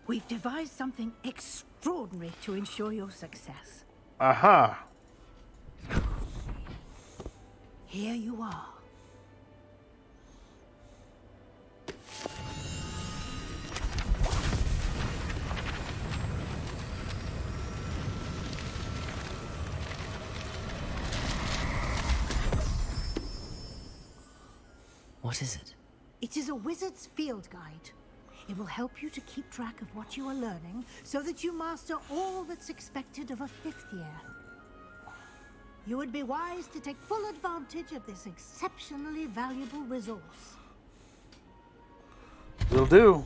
we've devised something extraordinary to ensure your success. Aha. Here you are. What is it? It is a wizard's field guide. It will help you to keep track of what you are learning so that you master all that's expected of a fifth year. You would be wise to take full advantage of this exceptionally valuable resource. Will do.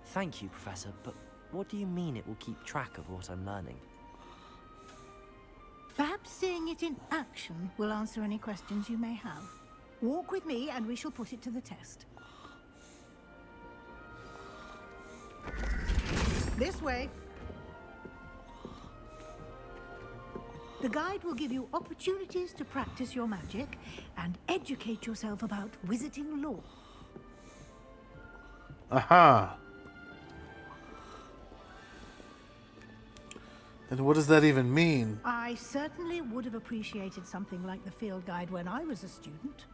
Thank you, Professor, but what do you mean it will keep track of what I'm learning? Perhaps seeing it in action will answer any questions you may have. Walk with me and we shall put it to the test. This way. The guide will give you opportunities to practice your magic and educate yourself about wizarding lore. Aha. And what does that even mean? I certainly would have appreciated something like the field guide when I was a student.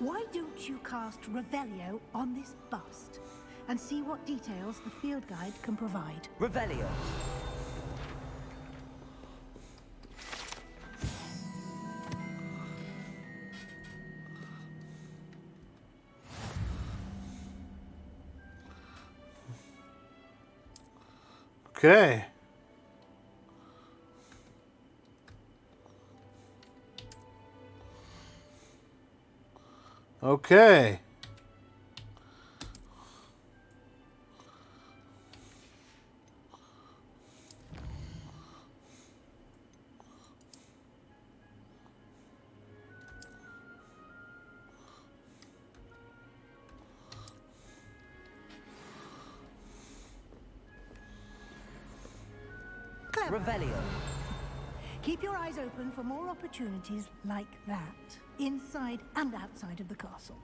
Why don't you cast Revelio on this bust and see what details the field guide can provide? Revelio. Okay. Okay. Revelio. Keep your eyes open for more opportunities like that, inside and outside of the castle.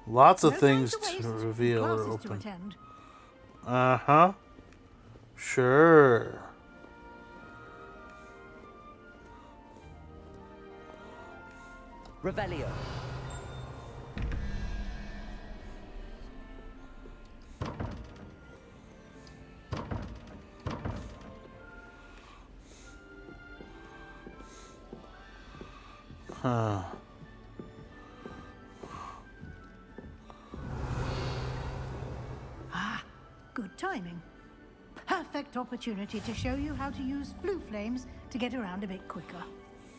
Lots of No things time to waste. to reveal or Classes to open. attend. Uh-huh. Sure. Revelio. Huh. Ah, good timing. Perfect opportunity to show you how to use flue flames to get around a bit quicker.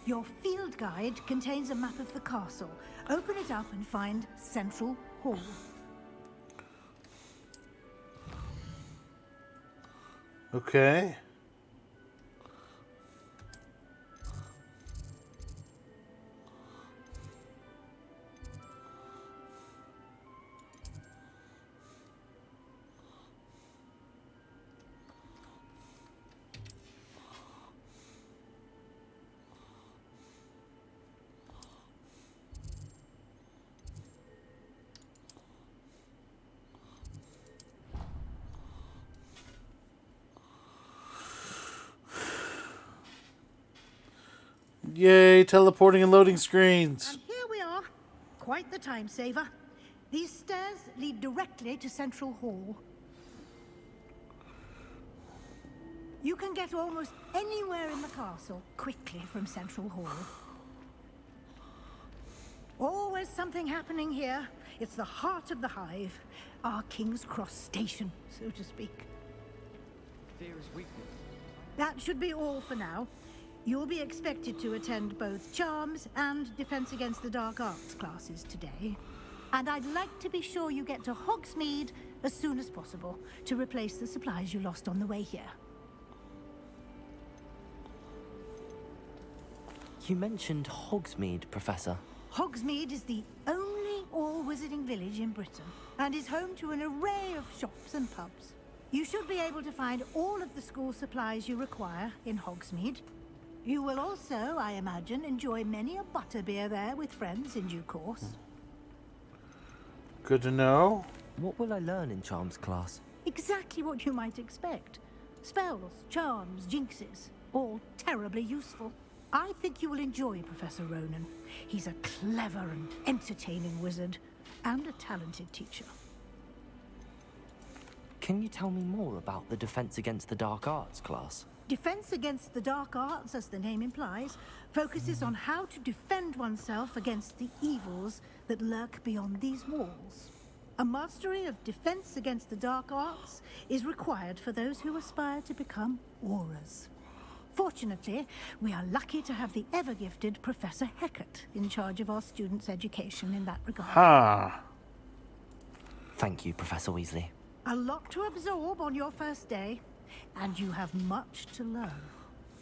Your field guide contains a map of the castle. Open it up and find Central Hall. Okay. Yay, teleporting and loading screens. And here we are. Quite the time saver. These stairs lead directly to Central Hall. You can get almost anywhere in the castle quickly from Central Hall. Always something happening here. It's the heart of the hive. Our King's Cross station, so to speak. There is weakness. That should be all for now. You'll be expected to attend both Charms and Defense Against the Dark Arts classes today. And I'd like to be sure you get to Hogsmeade as soon as possible to replace the supplies you lost on the way here. You mentioned Hogsmeade, Professor. Hogsmeade is the only all-wizarding village in Britain and is home to an array of shops and pubs. You should be able to find all of the school supplies you require in Hogsmeade. You will also, I imagine, enjoy many a butterbeer there with friends in due course. Good to know. What will I learn in Charms class? Exactly what you might expect. Spells, charms, jinxes, all terribly useful. I think you will enjoy Professor Ronan. He's a clever and entertaining wizard, and a talented teacher. Can you tell me more about the Defense Against the Dark Arts class? Defense Against the Dark Arts, as the name implies, focuses on how to defend oneself against the evils that lurk beyond these walls. A mastery of Defense Against the Dark Arts is required for those who aspire to become auras. Fortunately, we are lucky to have the ever-gifted Professor Hecat in charge of our students' education in that regard. Ha! Thank you, Professor Weasley. A lot to absorb on your first day, and you have much to learn.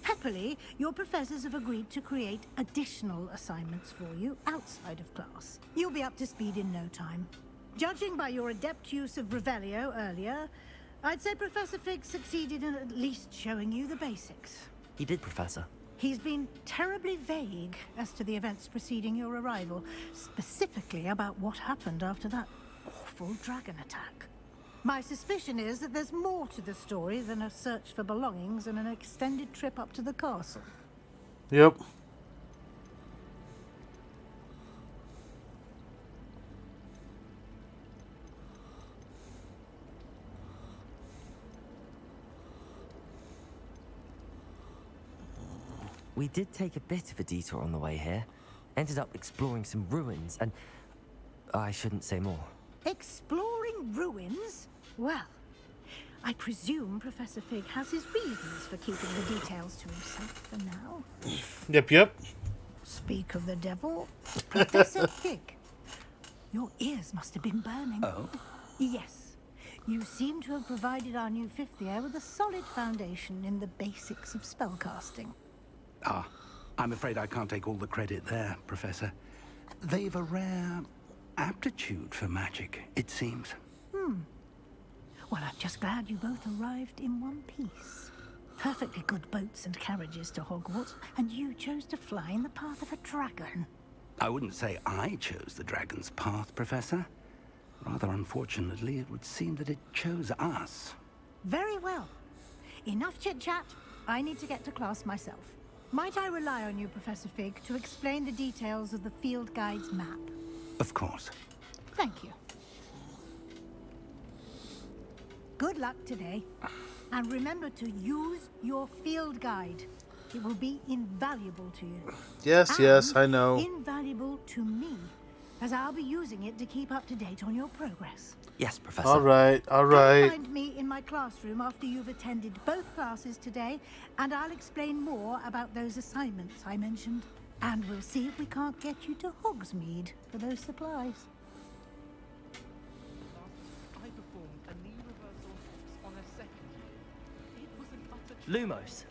Happily, your professors have agreed to create additional assignments for you outside of class. You'll be up to speed in no time. Judging by your adept use of Revelio earlier, I'd say Professor Fig succeeded in at least showing you the basics. He did, Professor. He's been terribly vague as to the events preceding your arrival, specifically about what happened after that awful dragon attack. My suspicion is that there's more to the story than a search for belongings and an extended trip up to the castle. Yep. We did take a bit of a detour on the way here. Ended up exploring some ruins and... I shouldn't say more. Exploring ruins? Well, I presume Professor Fig has his reasons for keeping the details to himself for now. Yep. Speak of the devil, Professor Fig. Your ears must have been burning. Oh? Yes. You seem to have provided our new fifth year with a solid foundation in the basics of spellcasting. Ah, I'm afraid I can't take all the credit there, Professor. They've a rare aptitude for magic, it seems. Well, I'm just glad you both arrived in one piece. Perfectly good boats and carriages to Hogwarts, and you chose to fly in the path of a dragon. I wouldn't say I chose the dragon's path, Professor. Rather unfortunately, it would seem that it chose us. Very well. Enough chit-chat. I need to get to class myself. Might I rely on you, Professor Fig, to explain the details of the field guide's map? Of course. Thank you. Good luck today. And remember to use your field guide. It will be invaluable to you. Yes, I know. Invaluable to me, as I'll be using it to keep up to date on your progress. Yes, Professor. All right. Come find me in my classroom after you've attended both classes today, and I'll explain more about those assignments I mentioned. And we'll see if we can't get you to Hogsmeade for those supplies. I performed a knee reversal on a second year. It was an utter... Lumos.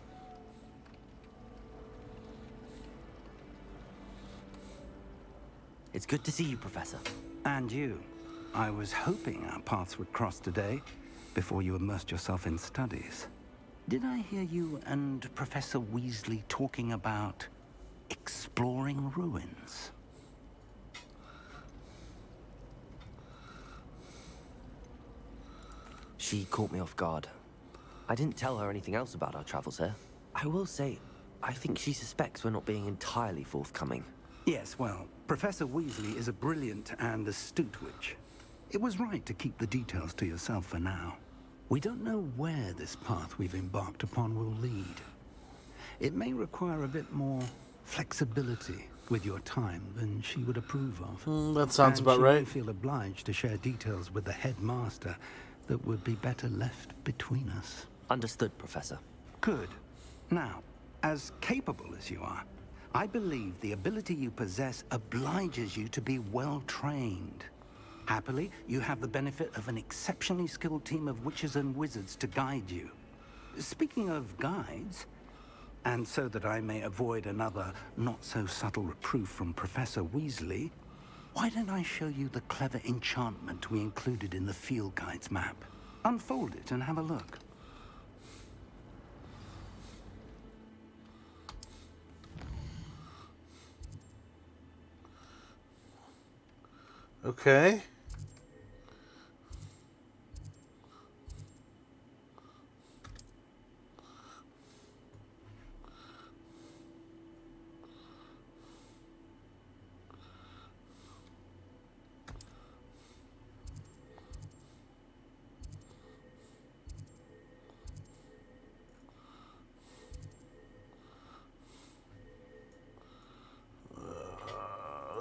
It's good to see you, Professor. And you. I was hoping our paths would cross today, before you immersed yourself in studies. Did I hear you and Professor Weasley talking about exploring ruins? She caught me off guard. I didn't tell her anything else about our travels here. I will say, I think she suspects we're not being entirely forthcoming. Yes, well, Professor Weasley is a brilliant and astute witch. It was right to keep the details to yourself for now. We don't know where this path we've embarked upon will lead. It may require a bit more flexibility with your time than she would approve of. That sounds about she right. may feel obliged to share details with the headmaster that would be better left between us. Understood, Professor. Good. Now, as capable as you are, I believe the ability you possess obliges you to be well trained. Happily, you have the benefit of an exceptionally skilled team of witches and wizards to guide you. Speaking of guides, and so that I may avoid another not-so-subtle reproof from Professor Weasley, why don't I show you the clever enchantment we included in the field guide's map? Unfold it and have a look. Okay.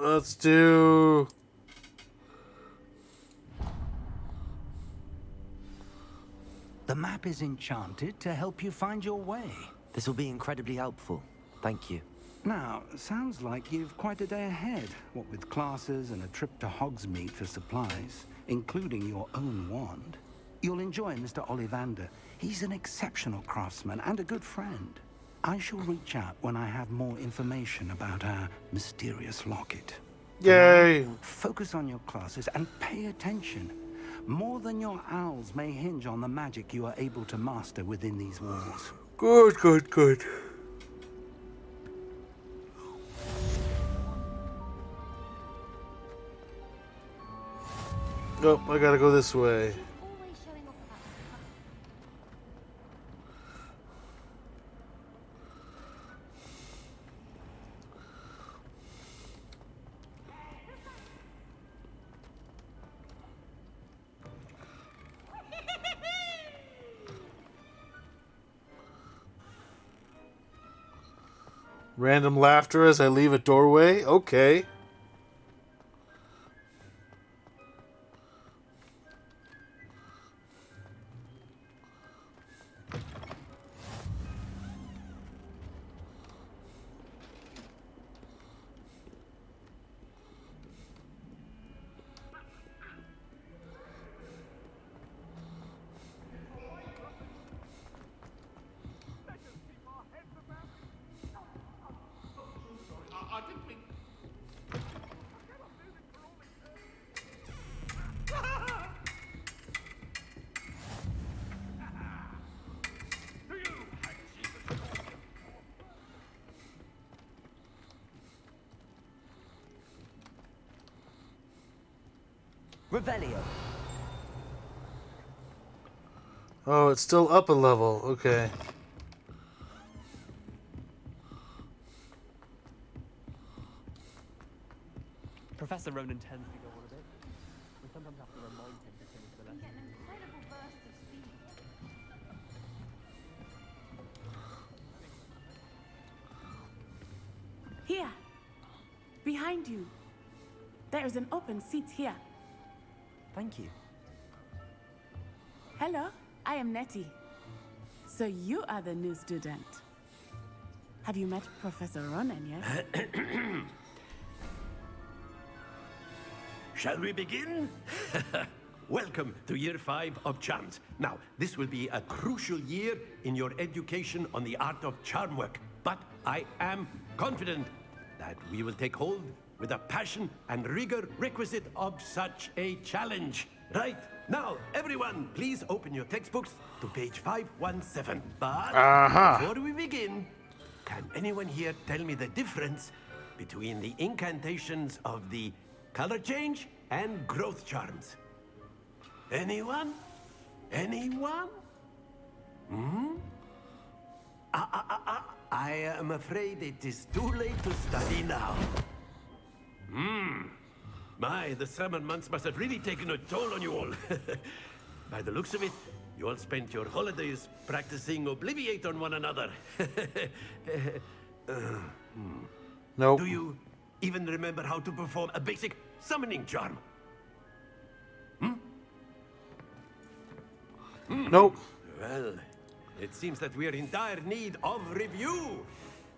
Let's do... The map is enchanted to help you find your way. This will be incredibly helpful. Thank you. Now, sounds like you've quite a day ahead, what with classes and a trip to Hogsmeade for supplies, including your own wand. You'll enjoy Mr. Ollivander. He's an exceptional craftsman and a good friend. I shall reach out when I have more information about our mysterious locket. Yay! Focus on your classes and pay attention. More than your owls may hinge on the magic you are able to master within these walls. Good, good, good. Oh, I gotta go this way. Random laughter as I leave a doorway. Okay. I didn't mean... Revelio. Oh, it's still up a level. Okay. Professor Ronan tends to go on a bit. We sometimes have to remind him to finish the lesson. Here. Behind you. There is an open seat here. Thank you. Hello, I am Nettie. So you are the new student. Have you met Professor Ronan yet? Shall we begin? Welcome to Year 5 of Charms. Now, this will be a crucial year in your education on the art of charm work. But I am confident that we will take hold with the passion and rigor requisite of such a challenge. Right, now, everyone, please open your textbooks to page 517. But before we begin, can anyone here tell me the difference between the incantations of the color change and growth charms? Anyone? Anyone? Hmm? I am afraid it is too late to study now. My, the summer months must have really taken a toll on you all. By the looks of it, you all spent your holidays practicing Obliviate on one another. Nope. Do you even remember how to perform a basic summoning charm? Nope. Well, it seems that we are in dire need of review.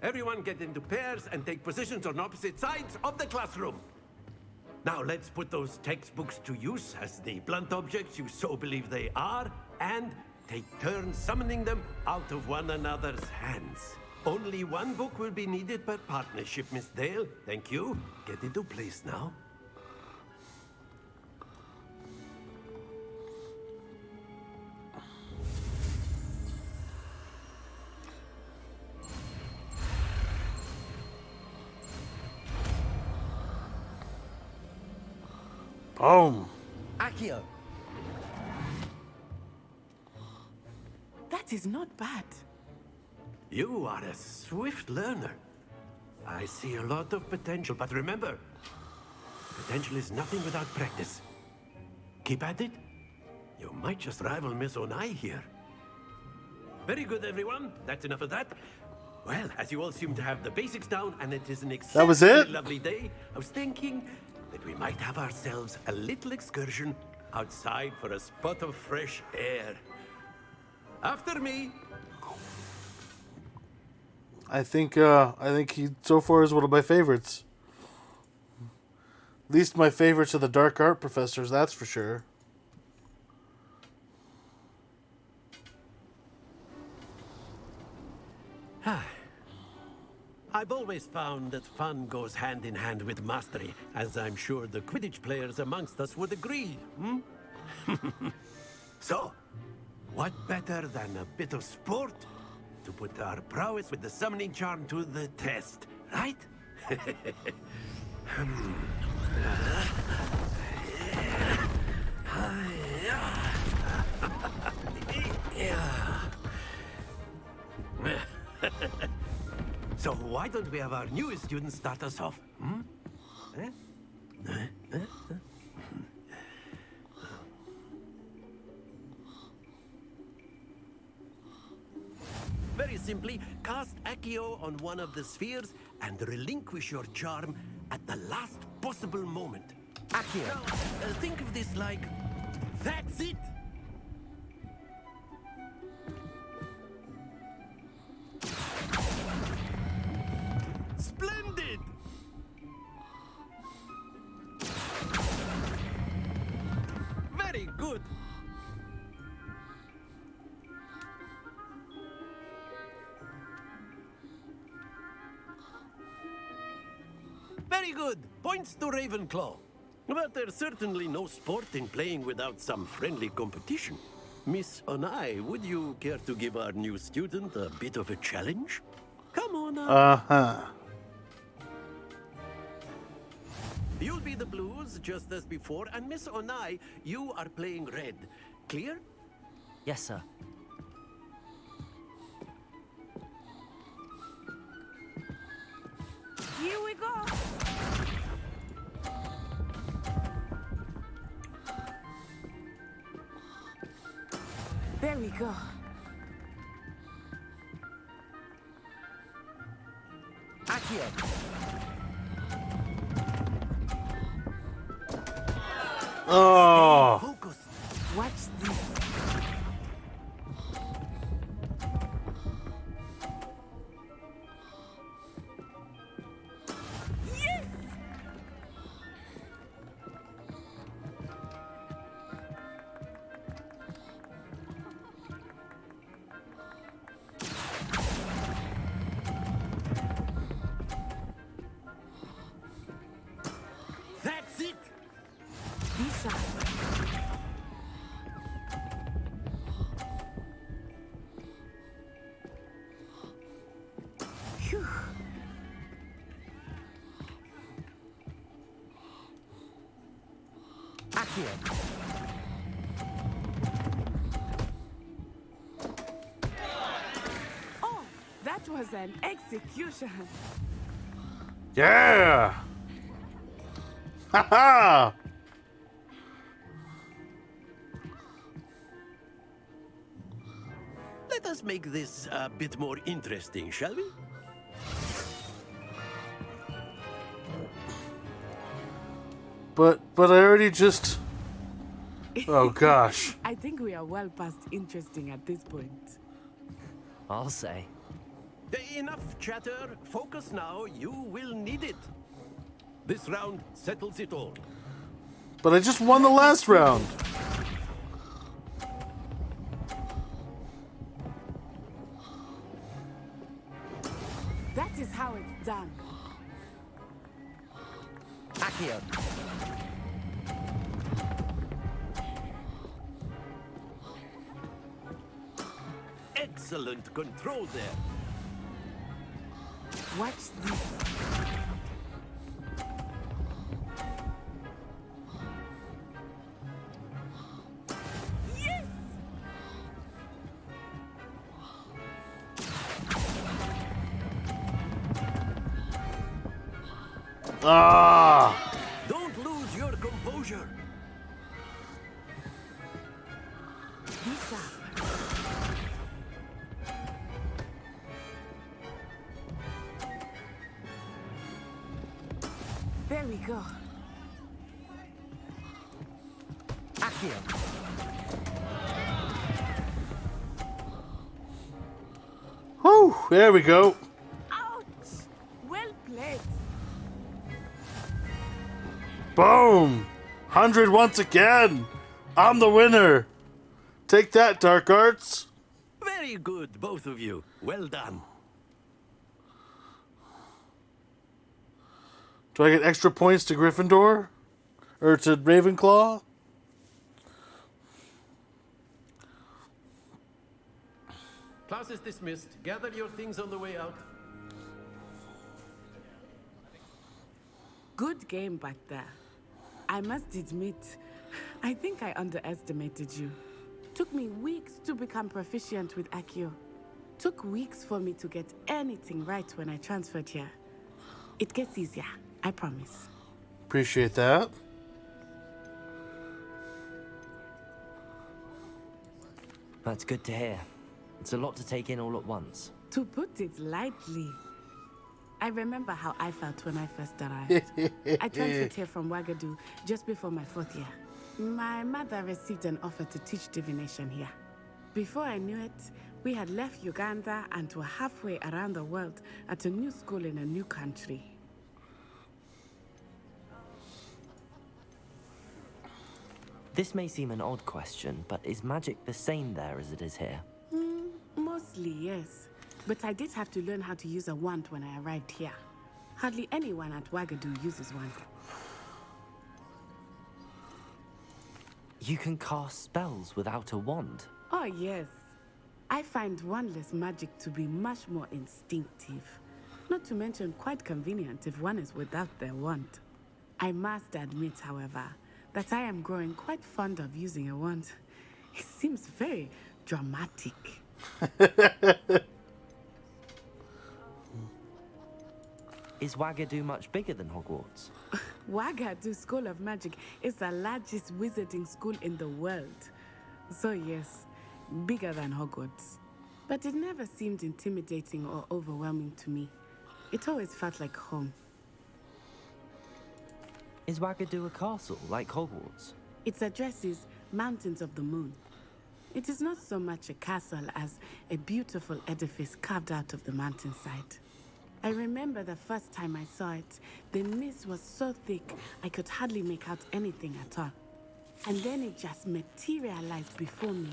Everyone get into pairs and take positions on opposite sides of the classroom. Now let's put those textbooks to use as the blunt objects you so believe they are, and take turns summoning them out of one another's hands. Only one book will be needed per partnership, Miss Dale. Thank you. Get into place now. Boom. Accio. That is not bad. You are a swift learner. I see a lot of potential, but remember, potential is nothing without practice. Keep at it. You might just rival Miss Onai here. Very good, everyone. That's enough of that. Well, as you all seem to have the basics down, and it is an That was it? exceptionally lovely day, I was thinking that we might have ourselves a little excursion outside for a spot of fresh air. After me. I think he so far is one of my favorites. At least my favorites are the dark art professors, that's for sure. I've always found that fun goes hand in hand with mastery, as I'm sure the Quidditch players amongst us would agree. So, what better than a bit of sport to put our prowess with the summoning charm to the test, right? So why don't we have our newest student start us off? Very simply, cast Accio on one of the spheres and relinquish your charm at the last possible moment. Accio. Now, think of this like, that's it! Splendid! Very good! Very good. Points to Ravenclaw. But there's certainly no sport in playing without some friendly competition. Miss Onai, would you care to give our new student a bit of a challenge? Come on up. Uh-huh. You'll be the blues, just as before, and Miss Onai, you are playing red. Clear? Yes, sir. Here we go. There we go. Accio. Oh. Focus. Watch this. Yes! That's it! Be sharp. Phew. Accio. Oh, that was an execution. Yeah. Ha ha. Let us make this a bit more interesting, shall we? But I already just. Oh gosh. I think we are well past interesting at this point. I'll say. Enough chatter. Focus now. You will need it. This round settles it all. But I just won the last round. That is how it's done. Accio. Excellent control there. Watch this. Yes! Ah. Don't lose your composure. Be sharp. There we go. Accio. Whew, there we go. Ouch! Well played. Boom. 100 once again. I'm the winner. Take that, Dark Arts. Very good, both of you. Well done. Do I get extra points to Gryffindor? Or to Ravenclaw? Class is dismissed. Gather your things on the way out. Good game back there. I must admit, I think I underestimated you. Took me weeks to become proficient with Accio. Took weeks for me to get anything right when I transferred here. It gets easier, I promise. Appreciate that. That's good to hear. It's a lot to take in all at once. To put it lightly, I remember how I felt when I first arrived. I transferred here from Wagadu just before my 4th year. My mother received an offer to teach divination here. Before I knew it, we had left Uganda and were halfway around the world at a new school in a new country. This may seem an odd question, but is magic the same there as it is here? Mostly, yes. But I did have to learn how to use a wand when I arrived here. Hardly anyone at Wagadu uses one. You can cast spells without a wand? Oh, yes. I find wandless magic to be much more instinctive. Not to mention quite convenient if one is without their wand. I must admit, however, that I am growing quite fond of using a wand. It seems very dramatic. Is Wagadu much bigger than Hogwarts? Wagadu School of Magic is the largest wizarding school in the world. So yes, bigger than Hogwarts. But it never seemed intimidating or overwhelming to me. It always felt like home. Is Wagadu a castle, like Hogwarts? Its address is Mountains of the Moon. It is not so much a castle as a beautiful edifice carved out of the mountainside. I remember the first time I saw it, the mist was so thick I could hardly make out anything at all. And then it just materialized before me,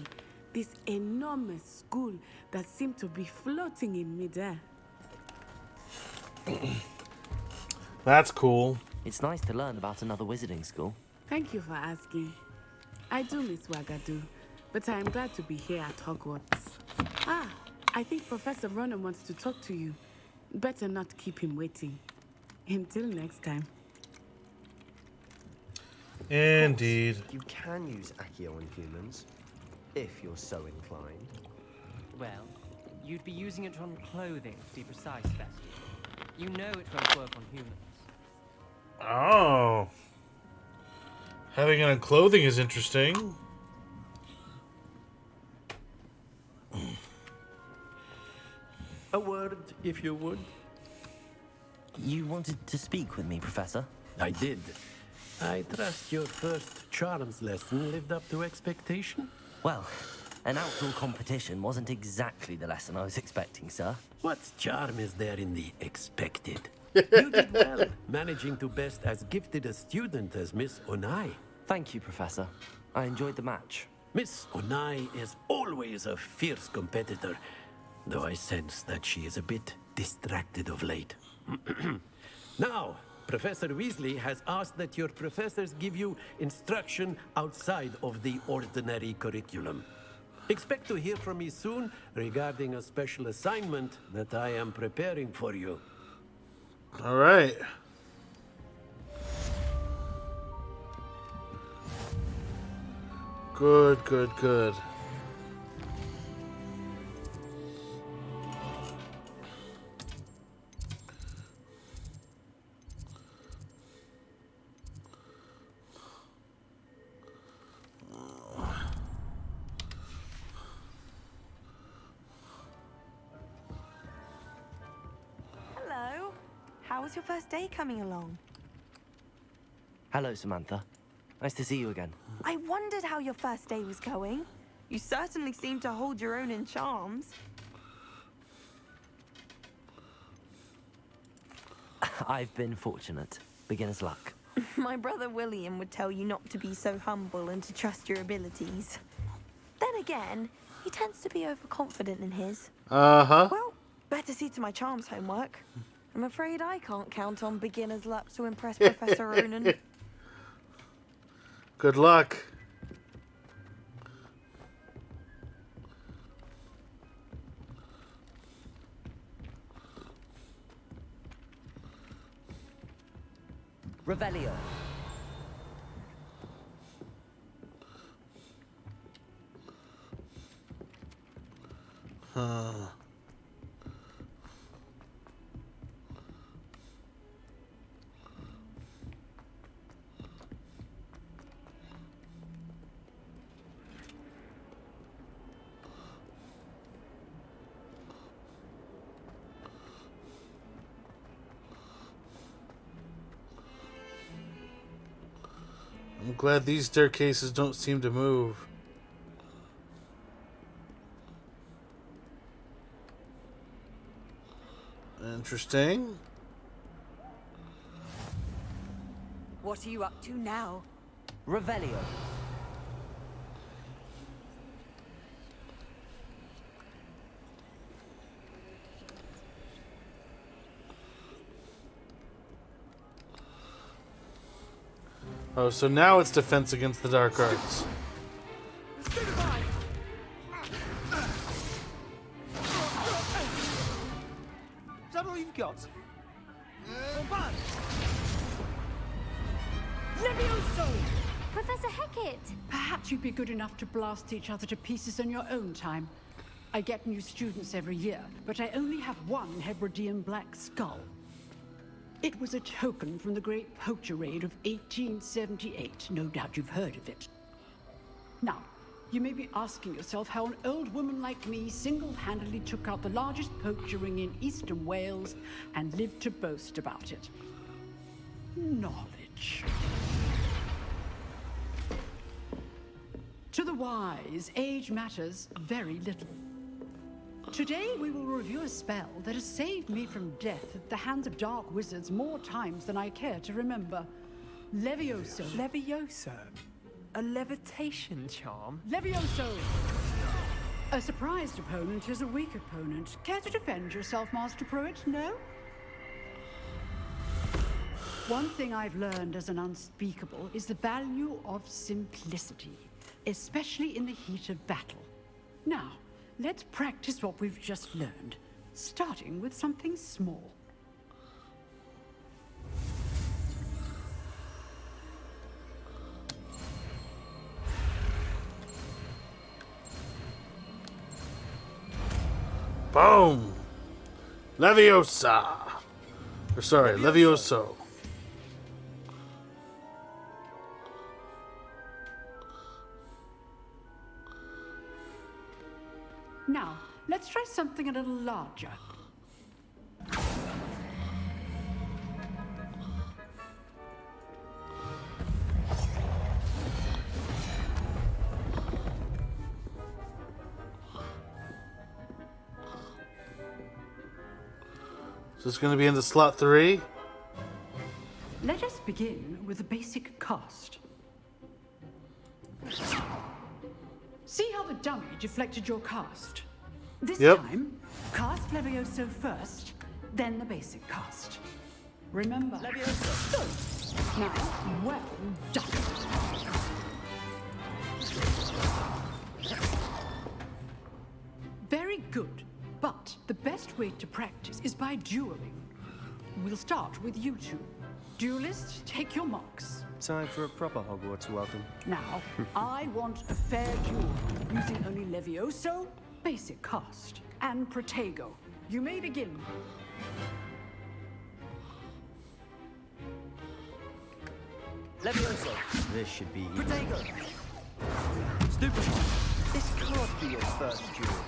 this enormous school that seemed to be floating in midair. That's cool. It's nice to learn about another wizarding school. Thank you for asking. I do miss Wagadu, but I am glad to be here at Hogwarts. Ah, I think Professor Ronan wants to talk to you. Better not keep him waiting. Until next time. Indeed. You can use Accio on humans, if you're so inclined. Well, you'd be using it on clothing, to be precise, Bestie. You know it won't work on humans. Oh. Having it on clothing is interesting. A word, if you would. You wanted to speak with me, Professor? I did. I trust your first charms lesson lived up to expectation? Well, an outdoor competition wasn't exactly the lesson I was expecting, sir. What charm is there in the expected? You did well, managing to best as gifted a student as Miss Onai. Thank you, Professor. I enjoyed the match. Miss Onai is always a fierce competitor, though I sense that she is a bit distracted of late. Now, Professor Weasley has asked that your professors give you instruction outside of the ordinary curriculum. Expect to hear from me soon regarding a special assignment that I am preparing for you. All right. Good, good, good. Hello. How was your first day coming along? Hello, Samantha. Nice to see you again. I wondered how your first day was going. You certainly seem to hold your own in charms. I've been fortunate. Beginner's luck. My brother William would tell you not to be so humble and to trust your abilities. Then again, he tends to be overconfident in his. Uh-huh. Well, better see to my charms homework. I'm afraid I can't count on beginner's luck to impress Professor Ronan. Good luck. Revelio. I'm glad these staircases don't seem to move. Interesting. What are you up to now? Revelio. Oh, so now it's defense against the dark arts. Is that all you've got? Levioso! Professor Hecat! Perhaps you'd be good enough to blast each other to pieces in your own time. I get new students every year, but I only have one Hebridean black skull. It was a token from the Great Poacher Raid of 1878. No doubt you've heard of it. Now, you may be asking yourself how an old woman like me single-handedly took out the largest poacher ring in eastern Wales and lived to boast about it. Knowledge. To the wise, age matters very little. Today we will review a spell that has saved me from death at the hands of dark wizards more times than I care to remember. Levioso. Levioso? A levitation charm? Levioso! A surprised opponent is a weak opponent. Care to defend yourself, Master Pruitt? No? One thing I've learned as an unspeakable is the value of simplicity, especially in the heat of battle. Now, let's practice what we've just learned, starting with something small. Boom! Leviosa! Or sorry, Levioso. Now, let's try something a little larger. So it's going to be in the slot 3? Let us begin with a basic cast. See how the dummy deflected your cast? This time, cast Levioso first, then the basic cast. Remember, Levioso. Now, well done. Very good, but the best way to practice is by dueling. We'll start with you two. Duelists, take your marks. Time for a proper Hogwarts welcome. Now, I want a fair duel, using only Levioso, basic cast, and Protego. You may begin. Levioso. This should be easy. Protego. Stupid. This can't be your first duel.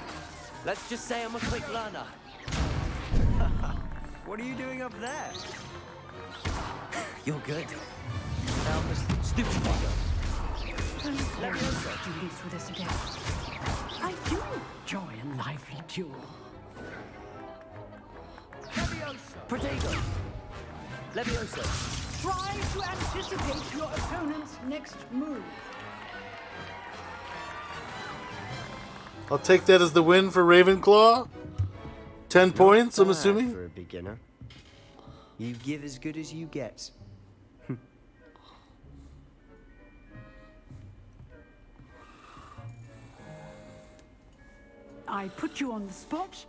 Let's just say I'm a quick learner. What are you doing up there? You're good. Albus, stupid Protego. Levioso. Students for this again. I do enjoy a lively duel. Levioso. Protego. Levioso. Try to anticipate your opponent's next move. I'll take that as the win for Ravenclaw. 10 points, I'm assuming. For a beginner. You give as good as you get. I put you on the spot,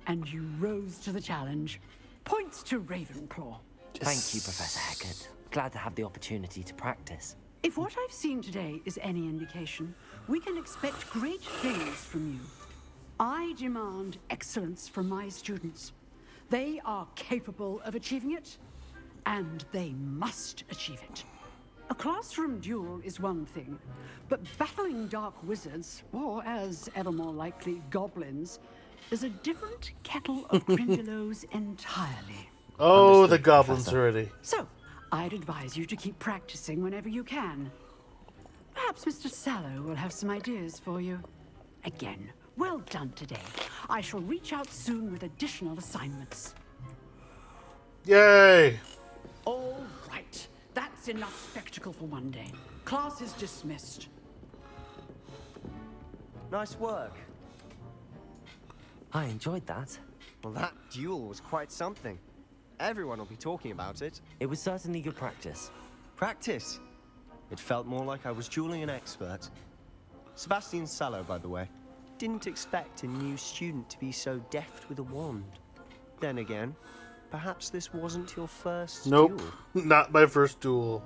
and you rose to the challenge. Points to Ravenclaw. Thank you, Professor Hecat. Glad to have the opportunity to practice. If what I've seen today is any indication, we can expect great things from you. I demand excellence from my students. They are capable of achieving it, and they must achieve it. A classroom duel is one thing, but battling dark wizards, or as ever more likely, goblins, is a different kettle of Grindylows entirely. Oh, the goblins already. So, I'd advise you to keep practicing whenever you can. Perhaps Mr. Sallow will have some ideas for you. Again, well done today. I shall reach out soon with additional assignments. Yay! All right. That's enough spectacle for one day. Class is dismissed. Nice work. I enjoyed that. Well, that duel was quite something. Everyone will be talking about it. It was certainly good practice. Practice? It felt more like I was dueling an expert. Sebastian Sallow, by the way. Didn't expect a new student to be so deft with a wand. Then again, perhaps this wasn't your first Nope, duel. not my first duel.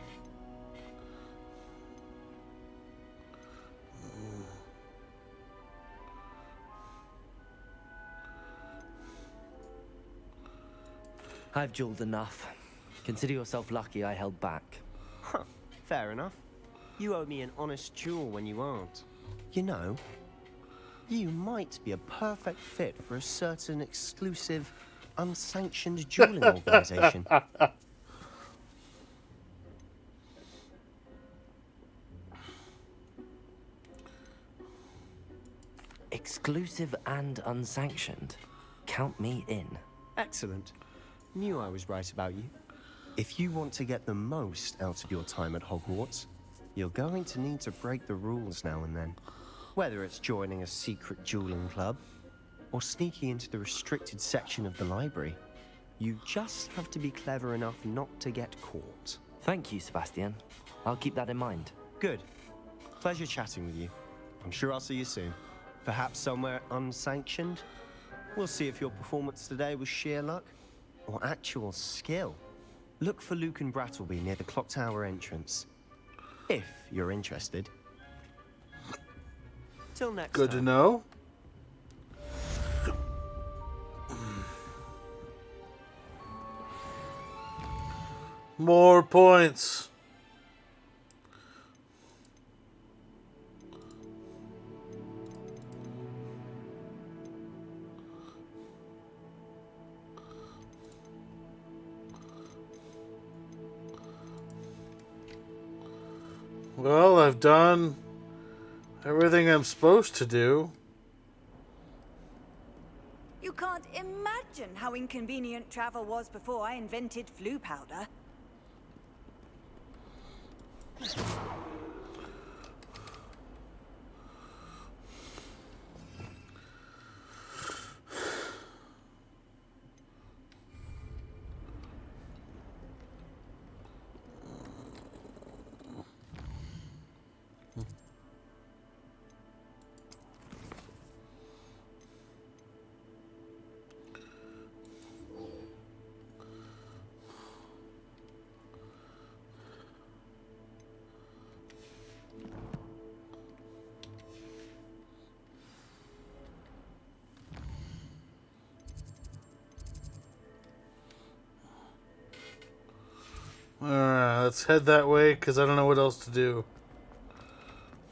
I've dueled enough. Consider yourself lucky I held back. Huh, fair enough. You owe me an honest duel when you aren't. You know, you might be a perfect fit for a certain exclusive, unsanctioned dueling organization. Exclusive and unsanctioned. Count me in. Excellent. Knew I was right about you. If you want to get the most out of your time at Hogwarts, you're going to need to break the rules now and then. Whether it's joining a secret dueling club, or sneaking into the restricted section of the library, you just have to be clever enough not to get caught. Thank you, Sebastian. I'll keep that in mind. Good. Pleasure chatting with you. I'm sure I'll see you soon. Perhaps somewhere unsanctioned? We'll see if your performance today was sheer luck or actual skill. Look for Luke and Brattleby near the clock tower entrance. If you're interested. Till next time. Good to know. More points. Well, I've done everything I'm supposed to do. You can't imagine how inconvenient travel was before I invented flu powder. Alright, let's head that way, because I don't know what else to do.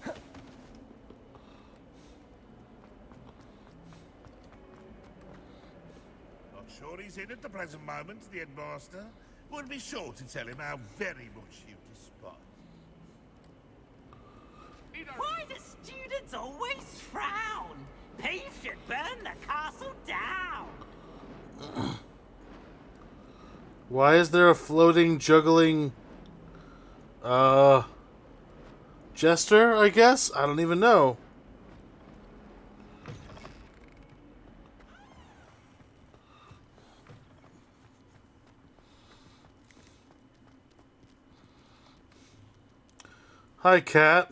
Not sure he's in at the present moment, the headmaster. Would be sure to tell him how very much you despise. Why do students always frown? Peeves should burn the castle down. Why is there a floating, juggling, jester, I guess? I don't even know. Hi, cat.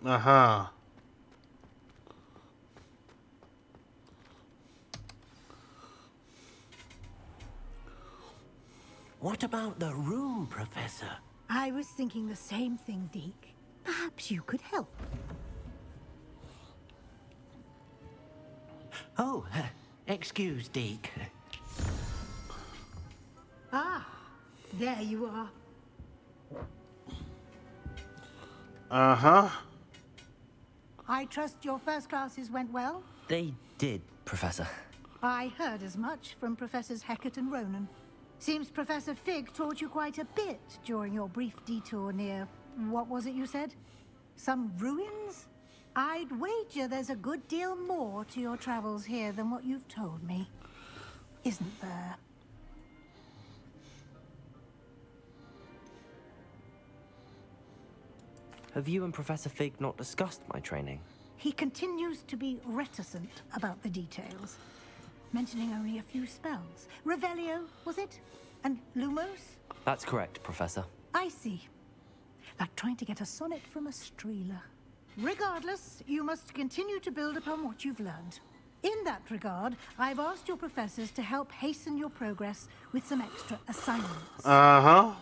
Uh-huh. What about the room, Professor? I was thinking the same thing, Deke. Perhaps you could help. Oh, excuse, Deke. Ah, there you are. Uh-huh. I trust your first classes went well? They did, Professor. I heard as much from Professors Hecat and Ronan. Seems Professor Fig taught you quite a bit during your brief detour near... what was it you said? Some ruins? I'd wager there's a good deal more to your travels here than what you've told me. Isn't there? Have you and Professor Fig not discussed my training? He continues to be reticent about the details, mentioning only a few spells. Revelio, was it? And Lumos? That's correct, Professor. I see. Like trying to get a sonnet from a streeler. Regardless, you must continue to build upon what you've learned. In that regard, I've asked your professors to help hasten your progress with some extra assignments. Uh-huh.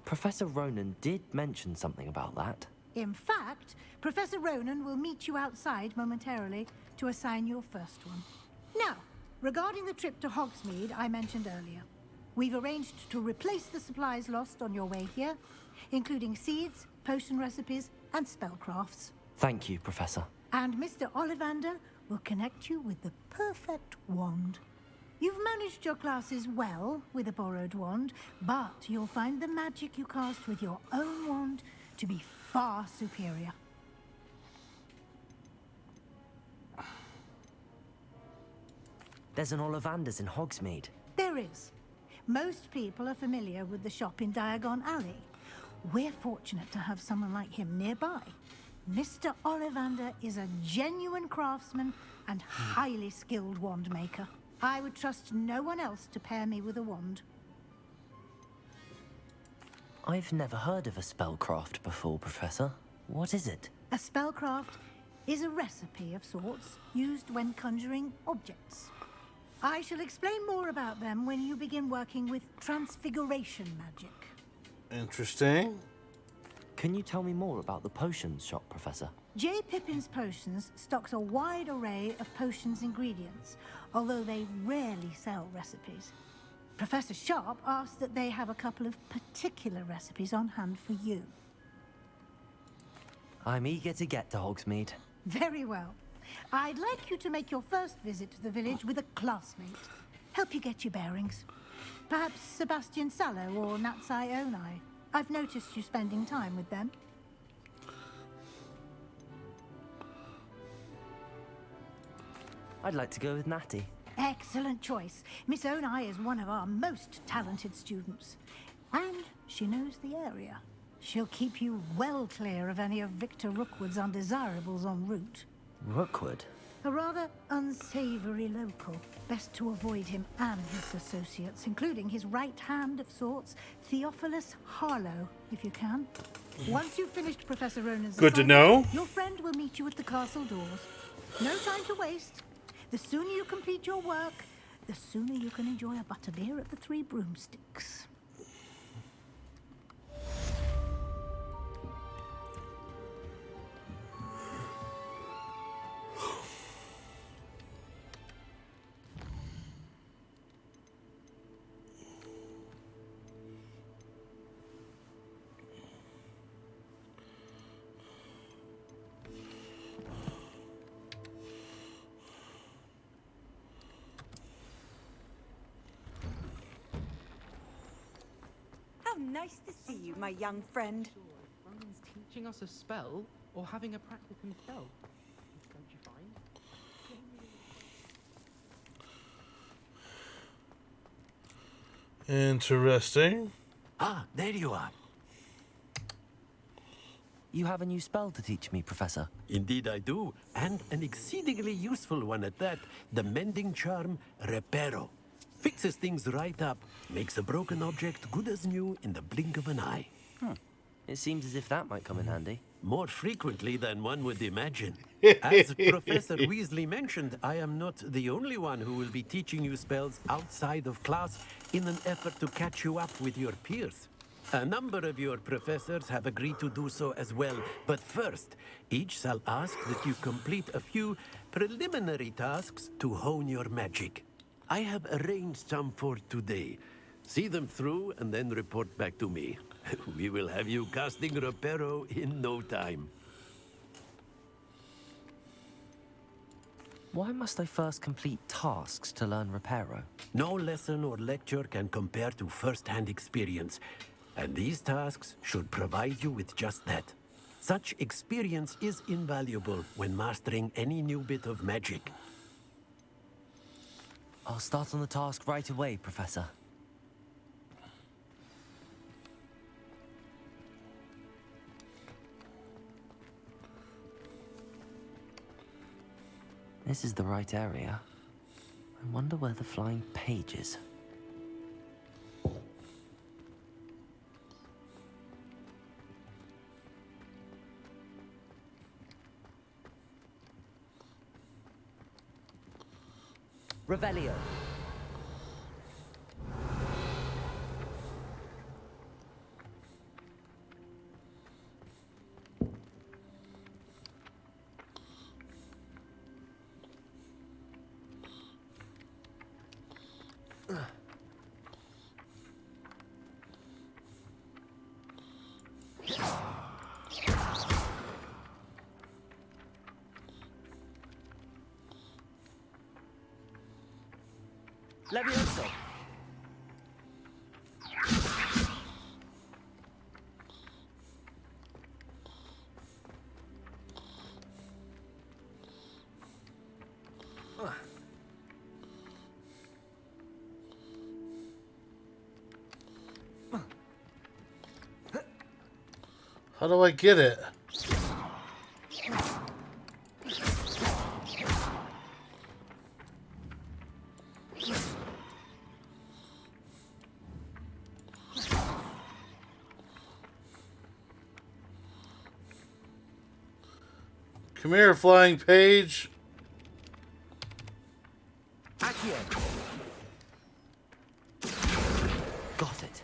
Professor Ronan did mention something about that. In fact, Professor Ronan will meet you outside momentarily to assign your first one. Now, regarding the trip to Hogsmeade I mentioned earlier, we've arranged to replace the supplies lost on your way here, including seeds, potion recipes, and spellcrafts. Thank you, Professor. And Mr. Ollivander will connect you with the perfect wand. You've managed your classes well with a borrowed wand, but you'll find the magic you cast with your own wand to be far superior. There's an Ollivander's in Hogsmeade. There is. Most people are familiar with the shop in Diagon Alley. We're fortunate to have someone like him nearby. Mr. Ollivander is a genuine craftsman and highly skilled wand maker. I would trust no one else to pair me with a wand. I've never heard of a spellcraft before, Professor. What is it? A spellcraft is a recipe of sorts used when conjuring objects. I shall explain more about them when you begin working with transfiguration magic. Interesting. Can you tell me more about the potions shop, Professor? J. Pippin's Potions stocks a wide array of potions ingredients, although they rarely sell recipes. Professor Sharp asked that they have a couple of particular recipes on hand for you. I'm eager to get to Hogsmeade. Very well. I'd like you to make your first visit to the village with a classmate. Help you get your bearings. Perhaps Sebastian Sallow or Natsai Onai. I've noticed you spending time with them. I'd like to go with Natty. Excellent choice. Miss Onai is one of our most talented students. And she knows the area. She'll keep you well clear of any of Victor Rookwood's undesirables en route. Rookwood? A rather unsavory local. Best to avoid him and his associates, including his right hand of sorts, Theophilus Harlow, if you can. Once you've finished Professor Ronan's Good to know. Your friend will meet you at the castle doors. No time to waste. The sooner you complete your work, the sooner you can enjoy a butterbeer at the Three Broomsticks. Nice to see you, my young friend. Ronan's teaching us a spell or having a practice himself. Don't you find? Interesting. Ah, there you are. You have a new spell to teach me, Professor. Indeed I do, and an exceedingly useful one at that. The mending charm, Reparo. Fixes things right up, makes a broken object good as new in the blink of an eye. It seems as if that might come in handy. More frequently than one would imagine. As Professor Weasley mentioned, I am not the only one who will be teaching you spells outside of class in an effort to catch you up with your peers. A number of your professors have agreed to do so as well, but first, each shall ask that you complete a few preliminary tasks to hone your magic. I have arranged some for today. See them through and then report back to me. We will have you casting Reparo in no time. Why must I first complete tasks to learn Reparo? No lesson or lecture can compare to first-hand experience, and these tasks should provide you with just that. Such experience is invaluable when mastering any new bit of magic. I'll start on the task right away, Professor. This is the right area. I wonder where the flying page is. Revelio. Levioso. How do I get it? Come here, flying page. Got it.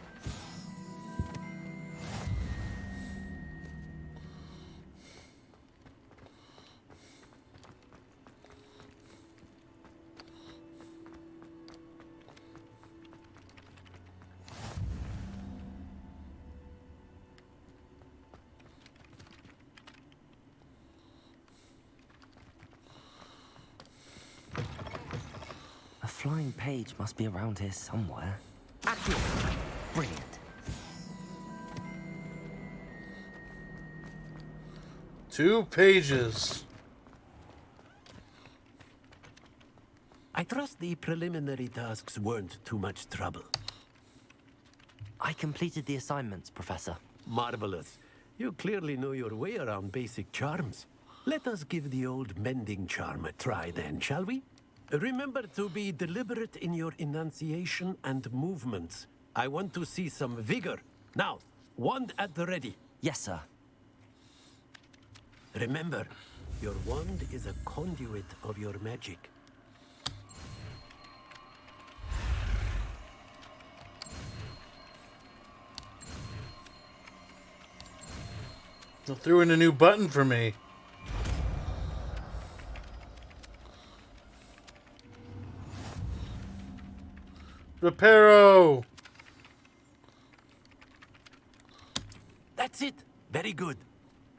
A flying page must be around here somewhere. Brilliant. Two pages. I trust the preliminary tasks weren't too much trouble. I completed the assignments, Professor. Marvelous. You clearly know your way around basic charms. Let us give the old mending charm a try then, shall we? Remember to be deliberate in your enunciation and movements. I want to see some vigor. Now, wand at the ready. Yes, sir. Remember, your wand is a conduit of your magic. They threw in a new button for me. Reparo! That's it. Very good.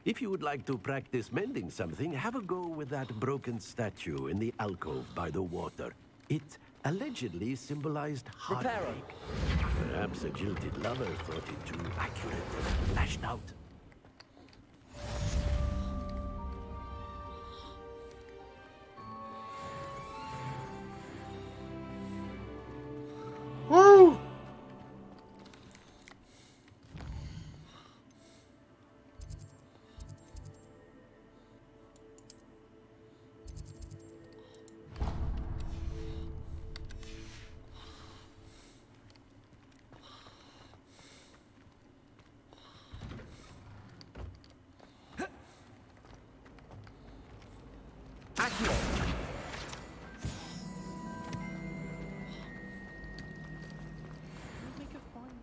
If you would like to practice mending something, have a go with that broken statue in the alcove by the water. It allegedly symbolized heartache. Perhaps a jilted lover thought it too accurate and lashed out. Woo!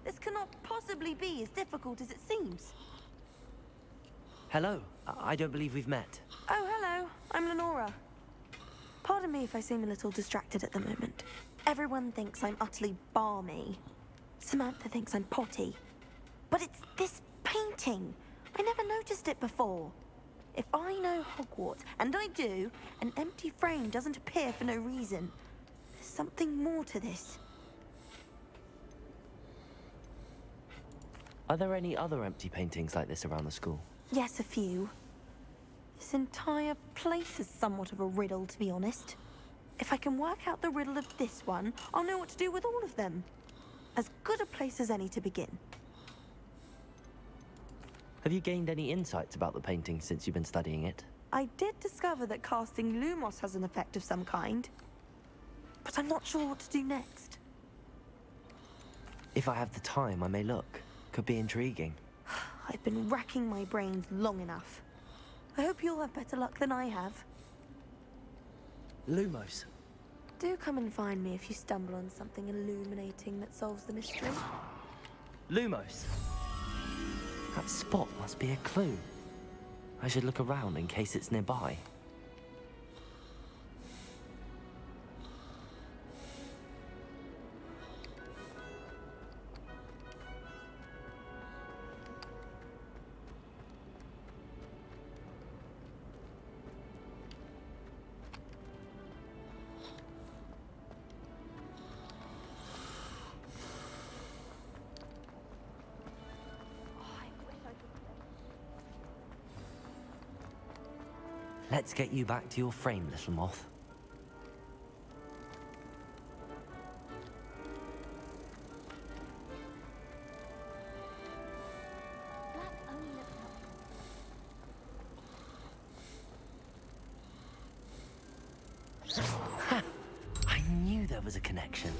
This cannot possibly be as difficult as it seems. Hello. I don't believe we've met. Oh, hello. I'm Lenora. Pardon me if I seem a little distracted at the moment. Everyone thinks I'm utterly balmy. Samantha thinks I'm potty. But it's this painting. I never noticed it before. If I know Hogwarts, and I do, an empty frame doesn't appear for no reason. There's something more to this. Are there any other empty paintings like this around the school? Yes, a few. This entire place is somewhat of a riddle, to be honest. If I can work out the riddle of this one, I'll know what to do with all of them. As good a place as any to begin. Have you gained any insights about the painting since you've been studying it? I did discover that casting Lumos has an effect of some kind, but I'm not sure what to do next. If I have the time, I may look. Could be intriguing. I've been racking my brains long enough. I hope you'll have better luck than I have. Lumos. Do come and find me if you stumble on something illuminating that solves the mystery. Lumos. That spot must be a clue. I should look around in case it's nearby. Let's get you back to your frame, little moth. Ha! I knew there was a connection.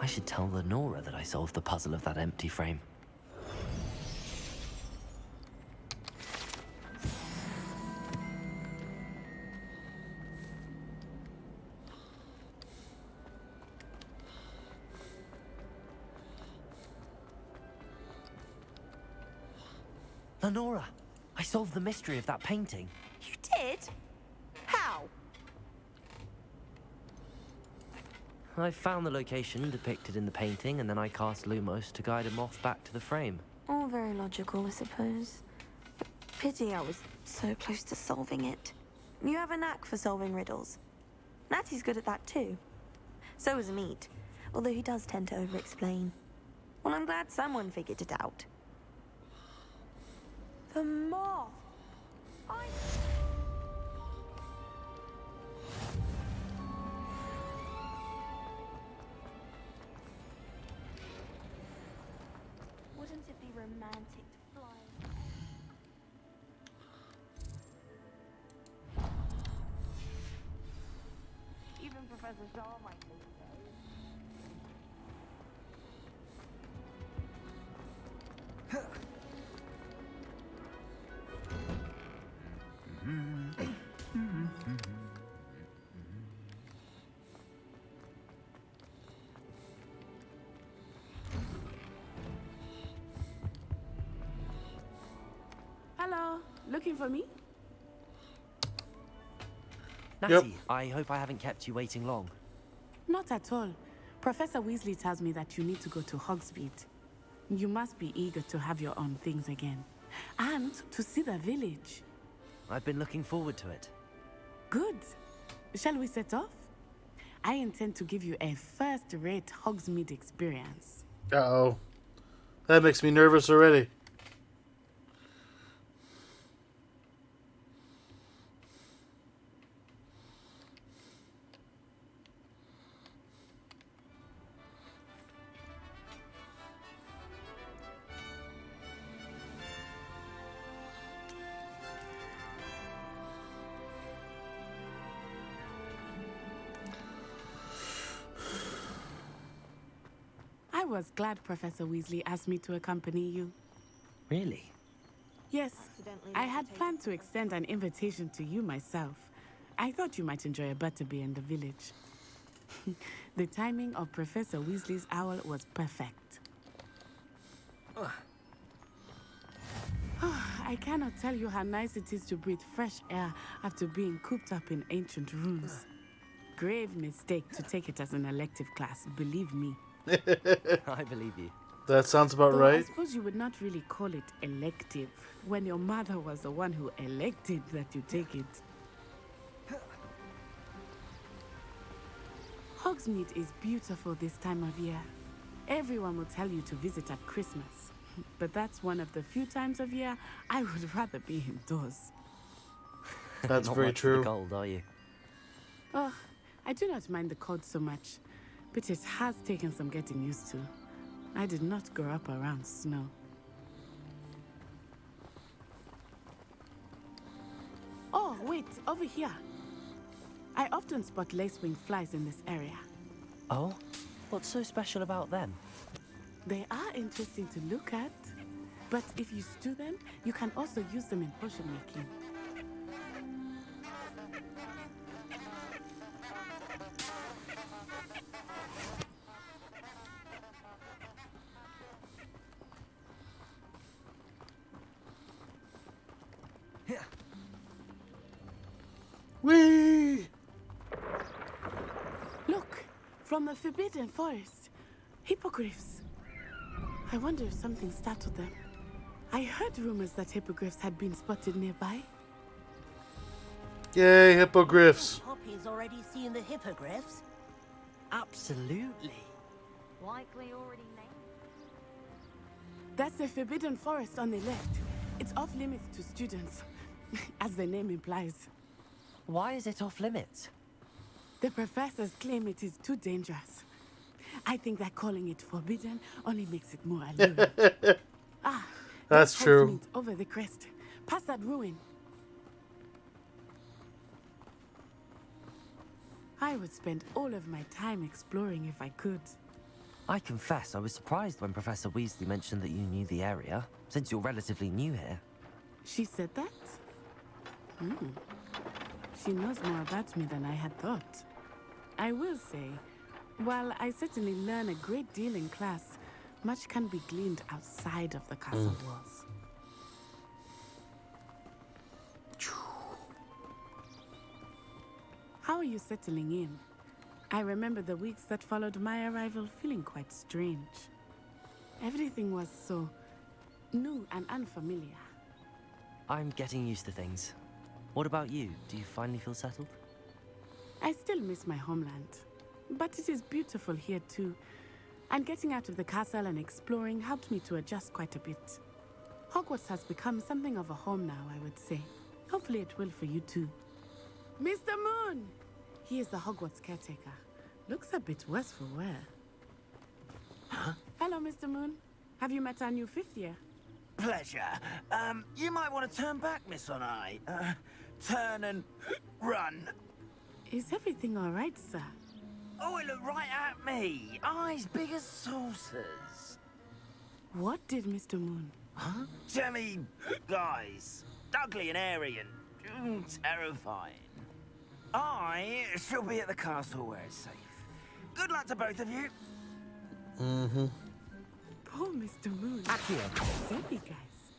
I should tell Lenora that I solved the puzzle of that empty frame. Lenora, I solved the mystery of that painting. You did? How? I found the location depicted in the painting, and then I cast Lumos to guide a moth back to the frame. All very logical, I suppose. But pity I was so close to solving it. You have a knack for solving riddles. Natty's good at that too. So is Meat, although he does tend to over-explain. Well, I'm glad someone figured it out. The moth! Wouldn't it be romantic to fly? Even Professor Shaw might think so. Hello, looking for me? Natty, I hope I haven't kept you waiting long. Not at all. Professor Weasley tells me that you need to go to Hogsmeade. You must be eager to have your own things again. And to see the village. I've been looking forward to it. Good. Shall we set off? I intend to give you a first-rate Hogsmeade experience. Uh-oh. That makes me nervous already. I was glad Professor Weasley asked me to accompany you. Really? Yes, I had planned to extend an invitation to you myself. I thought you might enjoy a butterbeer in the village. The timing of Professor Weasley's owl was perfect. I cannot tell you how nice it is to breathe fresh air after being cooped up in ancient rooms. Grave mistake to take it as an elective class, believe me. I believe you. That sounds about Though right. I suppose you would not really call it elective when your mother was the one who elected that you take it. Hogsmeade is beautiful this time of year. Everyone will tell you to visit at Christmas. But that's one of the few times of year I would rather be indoors. That's Not very much for true. the cold, are you? Oh, I do not mind the cold so much, but it has taken some getting used to. I did not grow up around snow. Oh, wait, over here. I often spot lacewing flies in this area. Oh? What's so special about them? They are interesting to look at, but if you stew them, you can also use them in potion making. Whee! Look, from the Forbidden Forest, hippogriffs. I wonder if something startled them. I heard rumors that hippogriffs had been spotted nearby. Yay, hippogriffs. Poppy's already seen the hippogriffs. Absolutely. Likely already named. That's the Forbidden Forest on the left. It's off limits to students, as the name implies. Why is it off limits? The professors claim it is too dangerous. I think that calling it forbidden only makes it more alluring. That's true. Hogsmeade over the crest, past that ruin. I would spend all of my time exploring if I could. I confess I was surprised when Professor Weasley mentioned that you knew the area, since you're relatively new here. She said that? She knows more about me than I had thought. I will say, while I certainly learn a great deal in class, much can be gleaned outside of the castle walls. How are you settling in? I remember the weeks that followed my arrival feeling quite strange. Everything was so new and unfamiliar. I'm getting used to things. What about you? Do you finally feel settled? I still miss my homeland, but it is beautiful here too. And getting out of the castle and exploring helped me to adjust quite a bit. Hogwarts has become something of a home now, I would say. Hopefully it will for you too. Mr. Moon! He is the Hogwarts caretaker. Looks a bit worse for wear. Huh? Hello, Mr. Moon. Have you met our new fifth year? Pleasure. You might want to turn back, Miss Onai. Turn and run. Is everything all right, sir? Oh, it looked right at me. Eyes big as saucers. What did Mr. Moon? Huh? Jemmy guys. Ugly and airy and terrifying. I shall be at the castle where it's safe. Good luck to both of you. Poor Mr. Moon. Silly guys.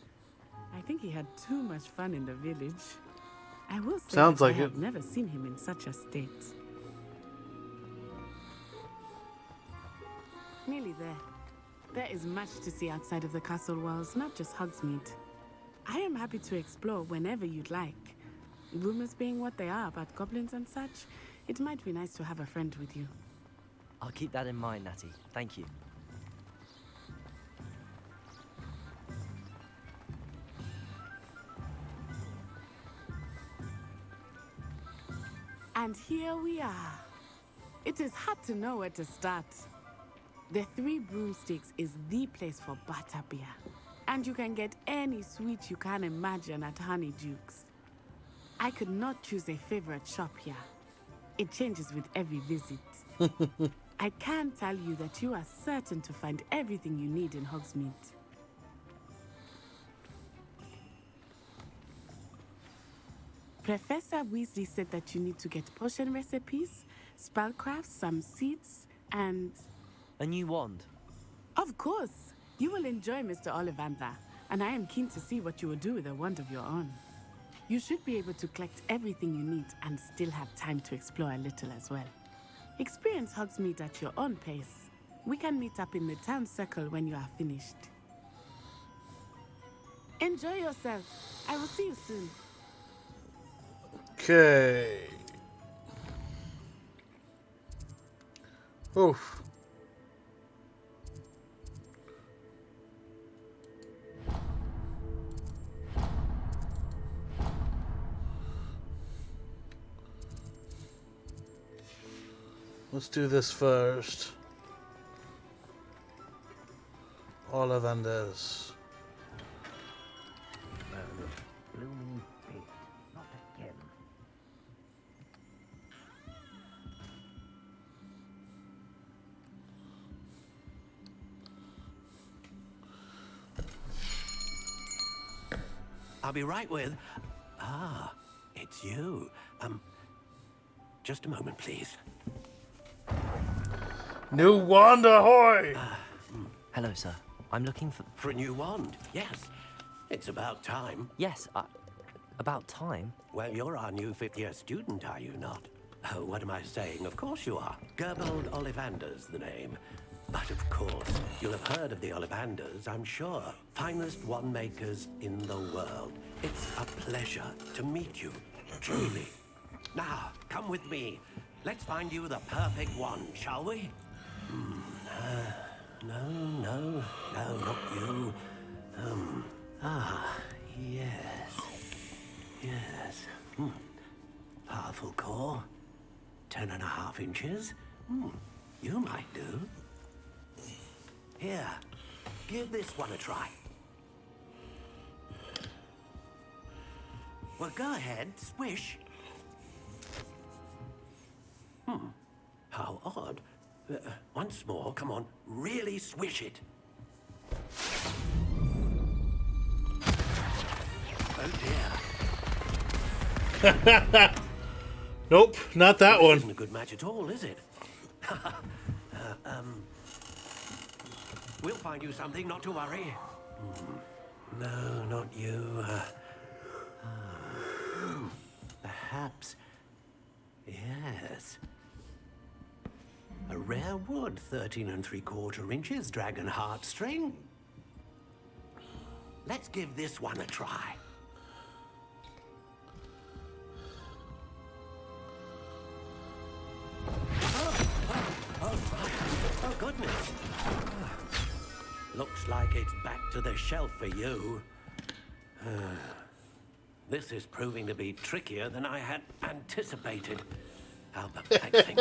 I think he had too much fun in the village. I will say Sounds like I have it. never seen him in such a state. Nearly there. There is much to see outside of the castle walls, not just Hogsmeade. I am happy to explore whenever you'd like. Rumors being what they are about goblins and such, it might be nice to have a friend with you. I'll keep that in mind, Natty. Thank you. And here we are. It is hard to know where to start. The Three Broomsticks is the place for butterbeer. And you can get any sweet you can imagine at Honeyduke's. I could not choose a favorite shop here. It changes with every visit. I can tell you that you are certain to find everything you need in Hogsmeade. Professor Weasley said that you need to get potion recipes, spellcrafts, some seeds, and... A new wand. Of course! You will enjoy Mr. Ollivander, and I am keen to see what you will do with a wand of your own. You should be able to collect everything you need and still have time to explore a little as well. Experience Hogsmeade at your own pace. We can meet up in the town circle when you are finished. Enjoy yourself. I will see you soon. Okay. Oof. Let's do this first. Ollivanders. Blooming bit. Not again. I'll be right with... Ah, it's you. Just a moment, please. New wand ahoy! Hello, sir. I'm looking for... For a new wand, yes. It's about time. Yes, about time? Well, you're our new fifth-year student, are you not? Oh, what am I saying? Of course you are. Gerbold Ollivander's the name. But of course, you'll have heard of the Ollivanders, I'm sure. Finest wand makers in the world. It's a pleasure to meet you, truly. Now, come with me. Let's find you the perfect wand, shall we? No, not you. Yes. Powerful core. 10.5 inches. You might do. Here, give this one a try. Well, go ahead, swish. How odd. Once more, come on, really swish it. Oh dear. Nope, not that one. Isn't a good match at all, is it? We'll find you something, not to worry. No, not you. Perhaps. Yes. A rare wood, 13 3/4 inches, dragon heartstring. Let's give this one a try. Oh, goodness. Looks like it's back to the shelf for you. This is proving to be trickier than I had anticipated. How perplexing.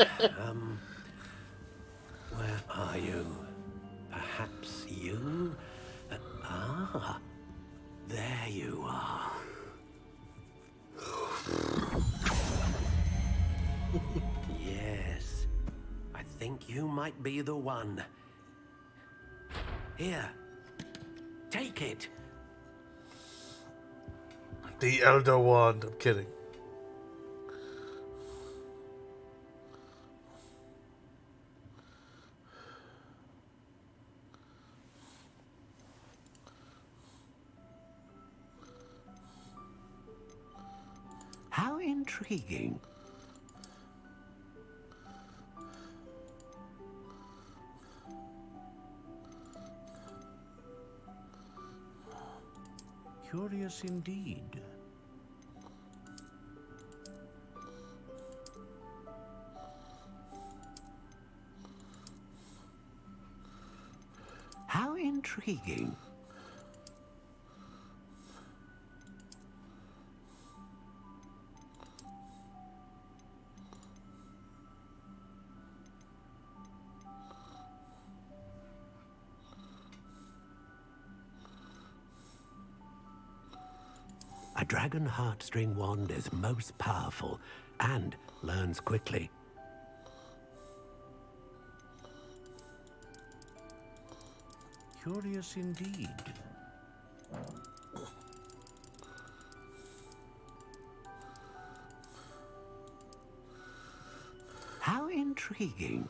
Where are you? Perhaps you? There you are. Yes. I think you might be the one. Here. Take it. The Elder Wand. I'm kidding. How intriguing. Curious indeed. How intriguing. A dragon heartstring wand is most powerful and learns quickly. Curious indeed. How intriguing.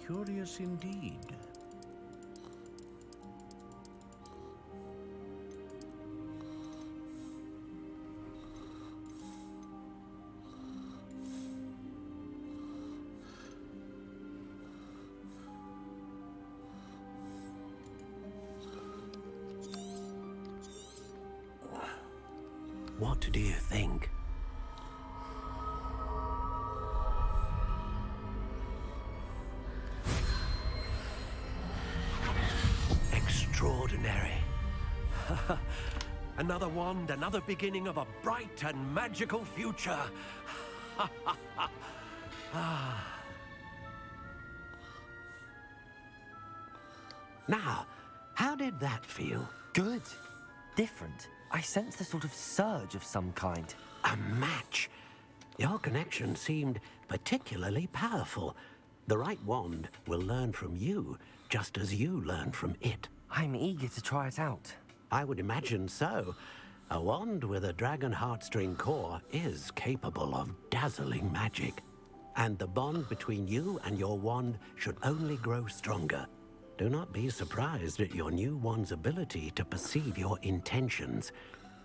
Curious indeed. What do you think? Extraordinary. Another wand, another beginning of a bright and magical future. Now, how did that feel? Good. Different. I sensed a sort of surge of some kind. A match. Your connection seemed particularly powerful. The right wand will learn from you, just as you learn from it. I'm eager to try it out. I would imagine so. A wand with a dragon heartstring core is capable of dazzling magic. And the bond between you and your wand should only grow stronger. Do not be surprised at your new wand's ability to perceive your intentions,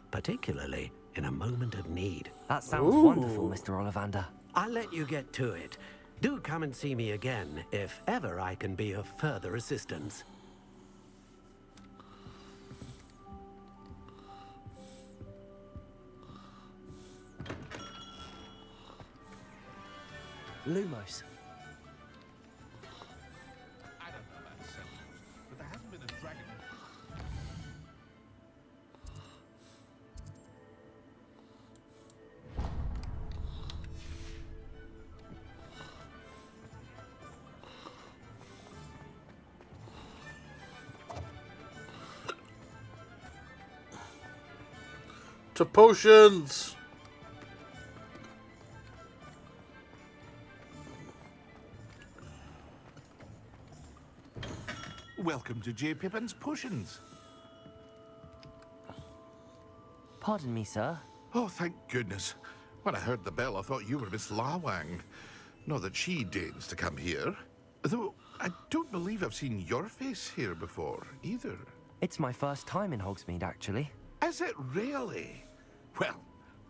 particularly in a moment of need. That sounds wonderful, Mr. Ollivander. I'll let you get to it. Do come and see me again if ever I can be of further assistance. Lumos. I don't know about Cellulose, but there hasn't been a dragon. To potions! Welcome to J. Pippin's Potions. Pardon me, sir. Oh, thank goodness. When I heard the bell, I thought you were Miss Lawang. Not that she deigns to come here. Though, I don't believe I've seen your face here before, either. It's my first time in Hogsmeade, actually. Is it really? Well,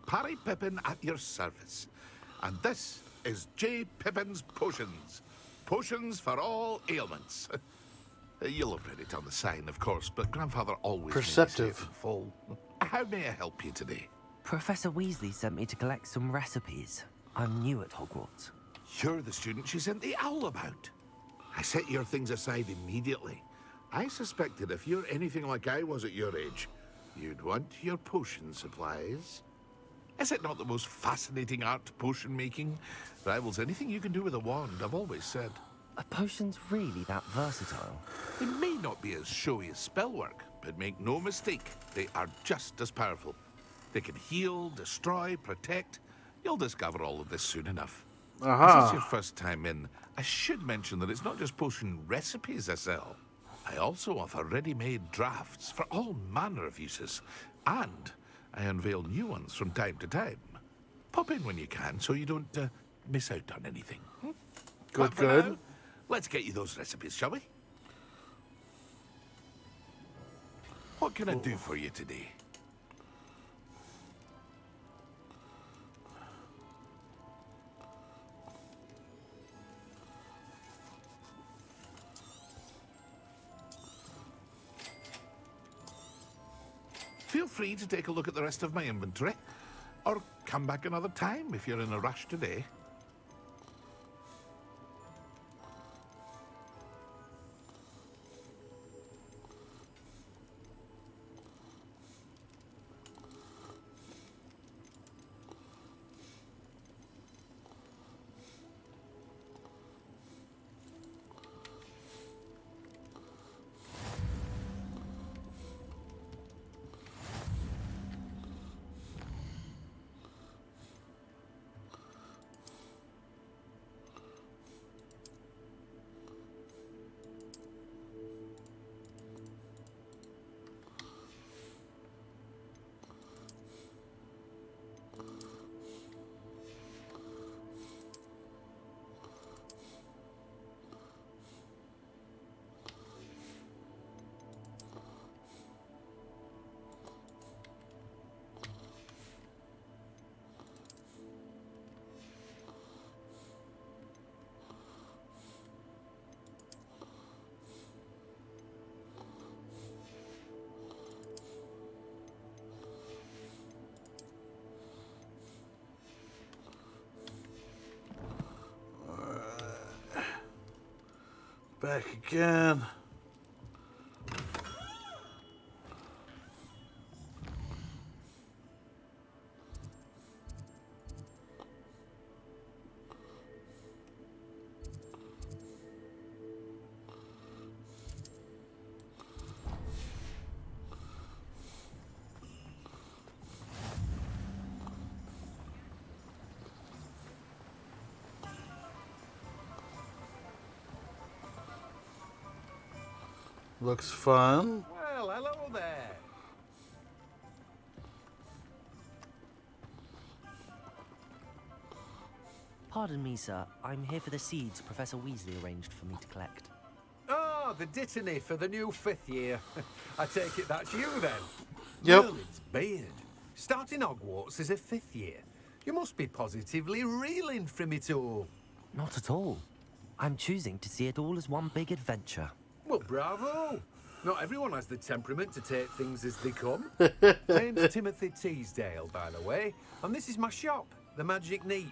Parry Pippin at your service. And this is J. Pippin's Potions. Potions for all ailments. You'll have read it on the sign, of course, but Grandfather always Perceptive. made it in full. How may I help you today? Professor Weasley sent me to collect some recipes. I'm new at Hogwarts. You're the student she sent the owl about. I set your things aside immediately. I suspected if you're anything like I was at your age, you'd want your potion supplies. Is it not the most fascinating art, potion making? Rivals anything you can do with a wand, I've always said. Are potions really that versatile? They may not be as showy as spellwork, but make no mistake, they are just as powerful. They can heal, destroy, protect. You'll discover all of this soon enough. This is your first time in. I should mention that it's not just potion recipes I sell. I also offer ready-made drafts for all manner of uses. And I unveil new ones from time to time. Pop in when you can so you don't miss out on anything. But for now, let's get you those recipes, shall we? What can I do for you today? Feel free to take a look at the rest of my inventory, or come back another time if you're in a rush today. Back again. Looks fun. Well, hello there. Pardon me, sir. I'm here for the seeds Professor Weasley arranged for me to collect. Oh, the dittany for the new 5th year. I take it that's you then? Yep. Well, it's beard. Starting Hogwarts as a 5th year. You must be positively reeling from it all. Not at all. I'm choosing to see it all as one big adventure. Well, bravo. Not everyone has the temperament to take things as they come. Name's Timothy Teasdale, by the way, and this is my shop, the Magic Neep.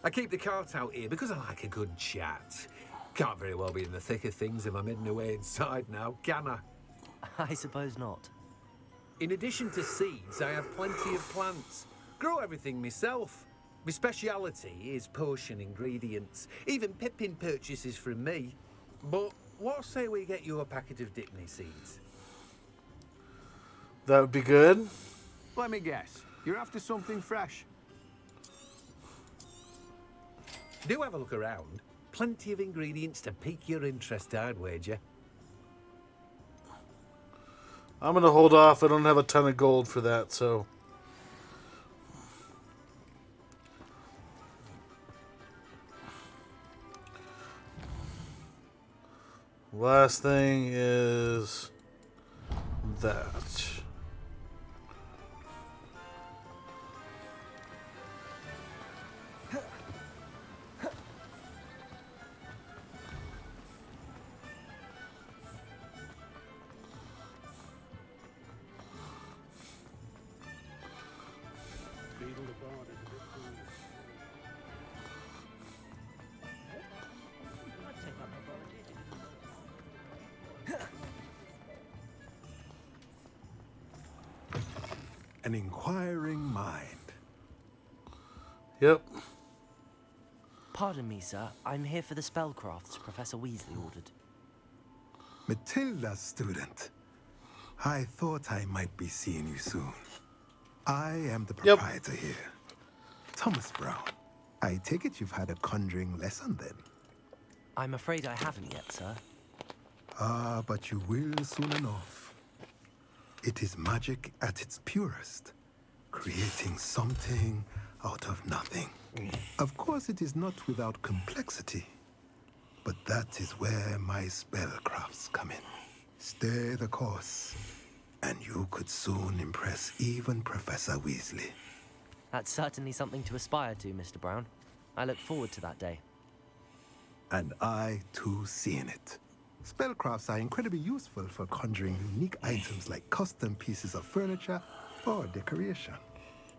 I keep the cart out here because I like a good chat. Can't very well be in the thick of things if I'm hidden away inside now, can I? I suppose not. In addition to seeds, I have plenty of plants. Grow everything myself. My speciality is potion ingredients. Even Pippin purchases from me. But what say we get you a packet of Dittany seeds? That would be good. Let me guess. You're after something fresh. Do have a look around. Plenty of ingredients to pique your interest, I'd wager. I'm going to hold off. I don't have a ton of gold for that, so... Last thing is that. An inquiring mind. Yep. Pardon me, sir. I'm here for the spellcrafts Professor Weasley ordered. Matilda's student. I thought I might be seeing you soon. I am the proprietor here. Thomas Brown. I take it you've had a conjuring lesson then? I'm afraid I haven't yet, sir. Ah, but you will soon enough. It is magic at its purest, creating something out of nothing. Of course, it is not without complexity, but that is where my spellcrafts come in. Stay the course, and you could soon impress even Professor Weasley. That's certainly something to aspire to, Mr. Brown. I look forward to that day. And I, too, see in it. Spellcrafts are incredibly useful for conjuring unique items like custom pieces of furniture or decoration.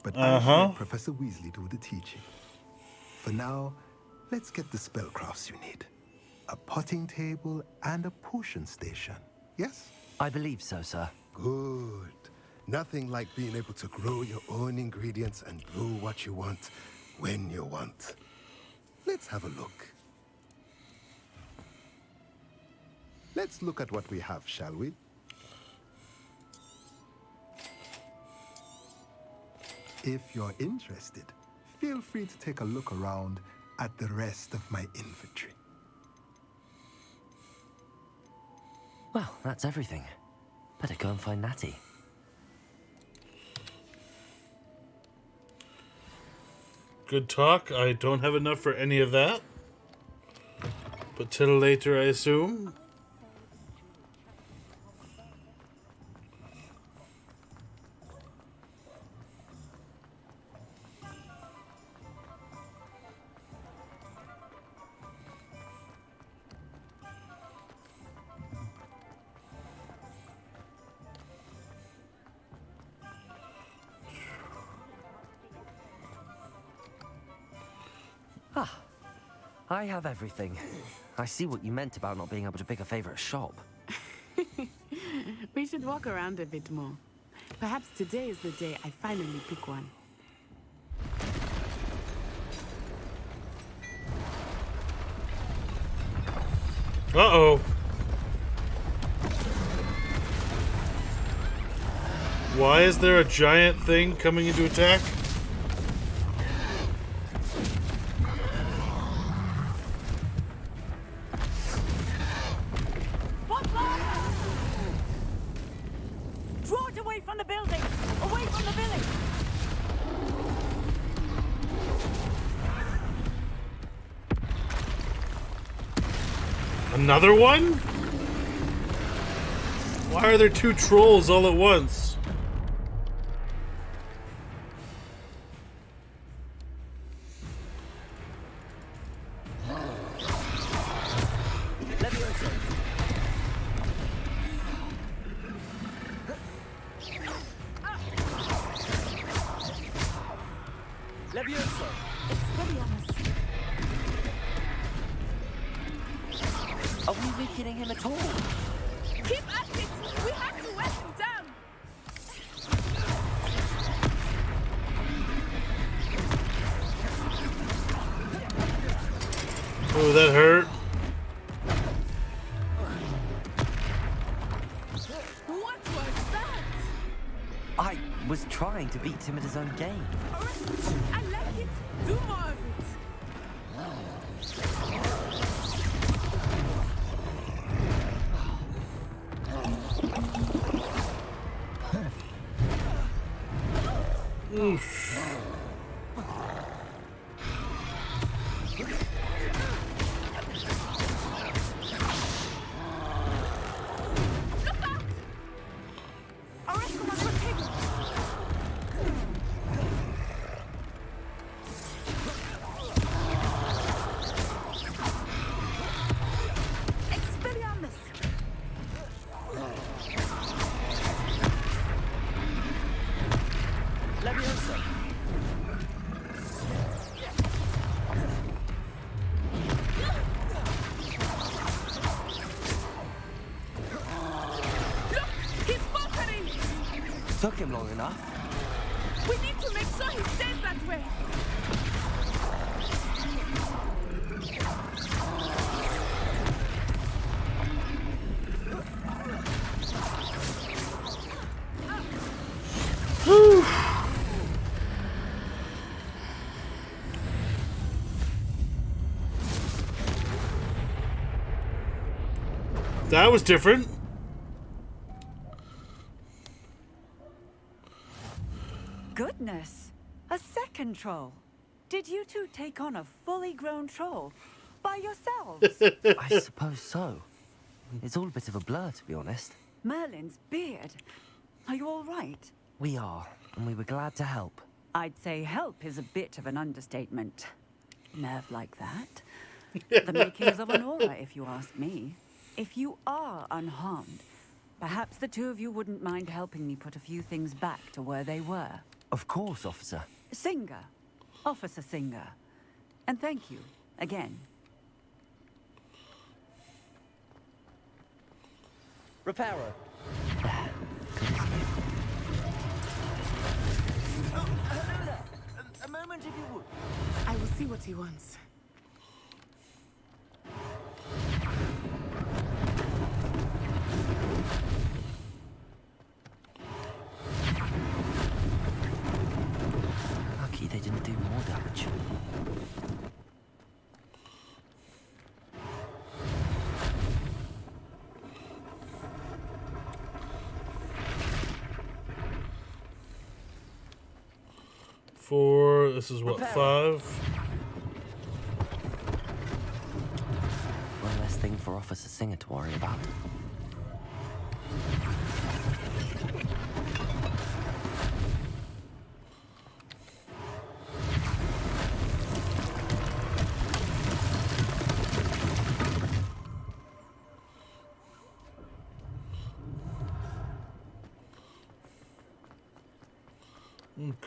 But I shall let Professor Weasley do the teaching. For now, let's get the spellcrafts you need. A potting table and a potion station, yes? I believe so, sir. Good. Nothing like being able to grow your own ingredients and brew what you want when you want. Let's have a look. Let's look at what we have, shall we? If you're interested, feel free to take a look around at the rest of my inventory. Well, that's everything. Better go and find Natty. Good talk. I don't have enough for any of that. But till later, I assume. I have everything. I see what you meant about not being able to pick a favorite shop. We should walk around a bit more. Perhaps today is the day I finally pick one. Uh-oh. Why is there a giant thing coming into attack? Draw it away from the building! Away from the village! Another one? Why are there two trolls all at once? Levioso! Are we weakening him at all? Keep at it! We have to wear him down! Oh, that hurt. What was that? I was trying to beat him at his own game. I like it! Do more of it! Oof. Took him long enough. We need to make sure he stays that way! Whew. That was different. Goodness! A second troll! Did you two take on a fully grown troll by yourselves? I suppose so. It's all a bit of a blur, to be honest. Merlin's beard. Are you all right? We are, and we were glad to help. I'd say help is a bit of an understatement. Nerve like that. The makings of an aura, if you ask me. If you are unharmed, perhaps the two of you wouldn't mind helping me put a few things back to where they were. Of course, officer. Singer. Officer Singer. And thank you, again. Repairer. Hello there. A moment if you would. I will see what he wants. Lucky they didn't do more damage. This is what, 5? One less thing for Officer Singer to worry about.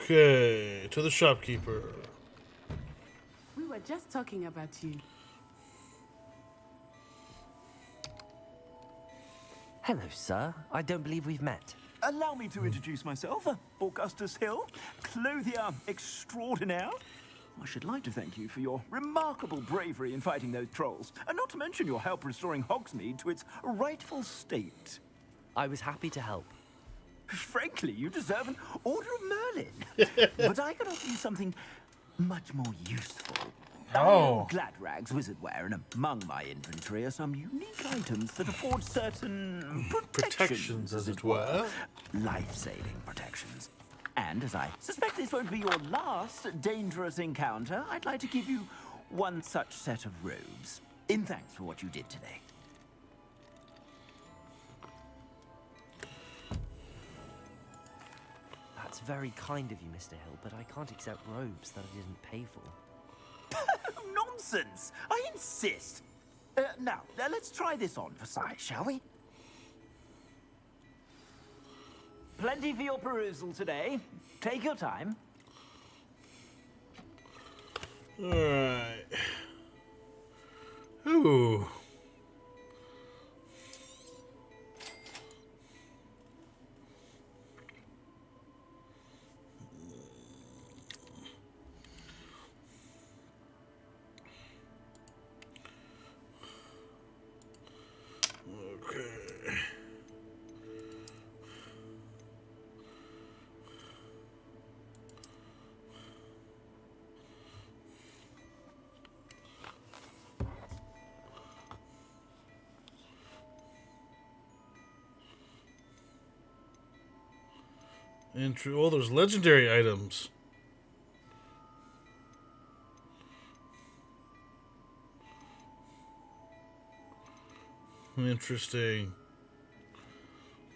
Okay, to the shopkeeper. We were just talking about you. Hello, sir. I don't believe we've met. Allow me to introduce myself, Augustus Hill, clothier extraordinaire. I should like to thank you for your remarkable bravery in fighting those trolls, and not to mention your help restoring Hogsmeade to its rightful state. I was happy to help. Frankly, you deserve an Order of Merlin. But I could offer you something much more useful. Oh. Glad rags, wizardware, and among my inventory are some unique items that afford certain protections, as it were. Life-saving protections. And as I suspect this won't be your last dangerous encounter, I'd like to give you one such set of robes, in thanks for what you did today. That's very kind of you, Mr. Hill, but I can't accept robes that I didn't pay for. Nonsense! I insist! Now, let's try this on for size, shall we? Plenty for your perusal today. Take your time. Alright. Ooh. Oh, there's legendary items. Interesting.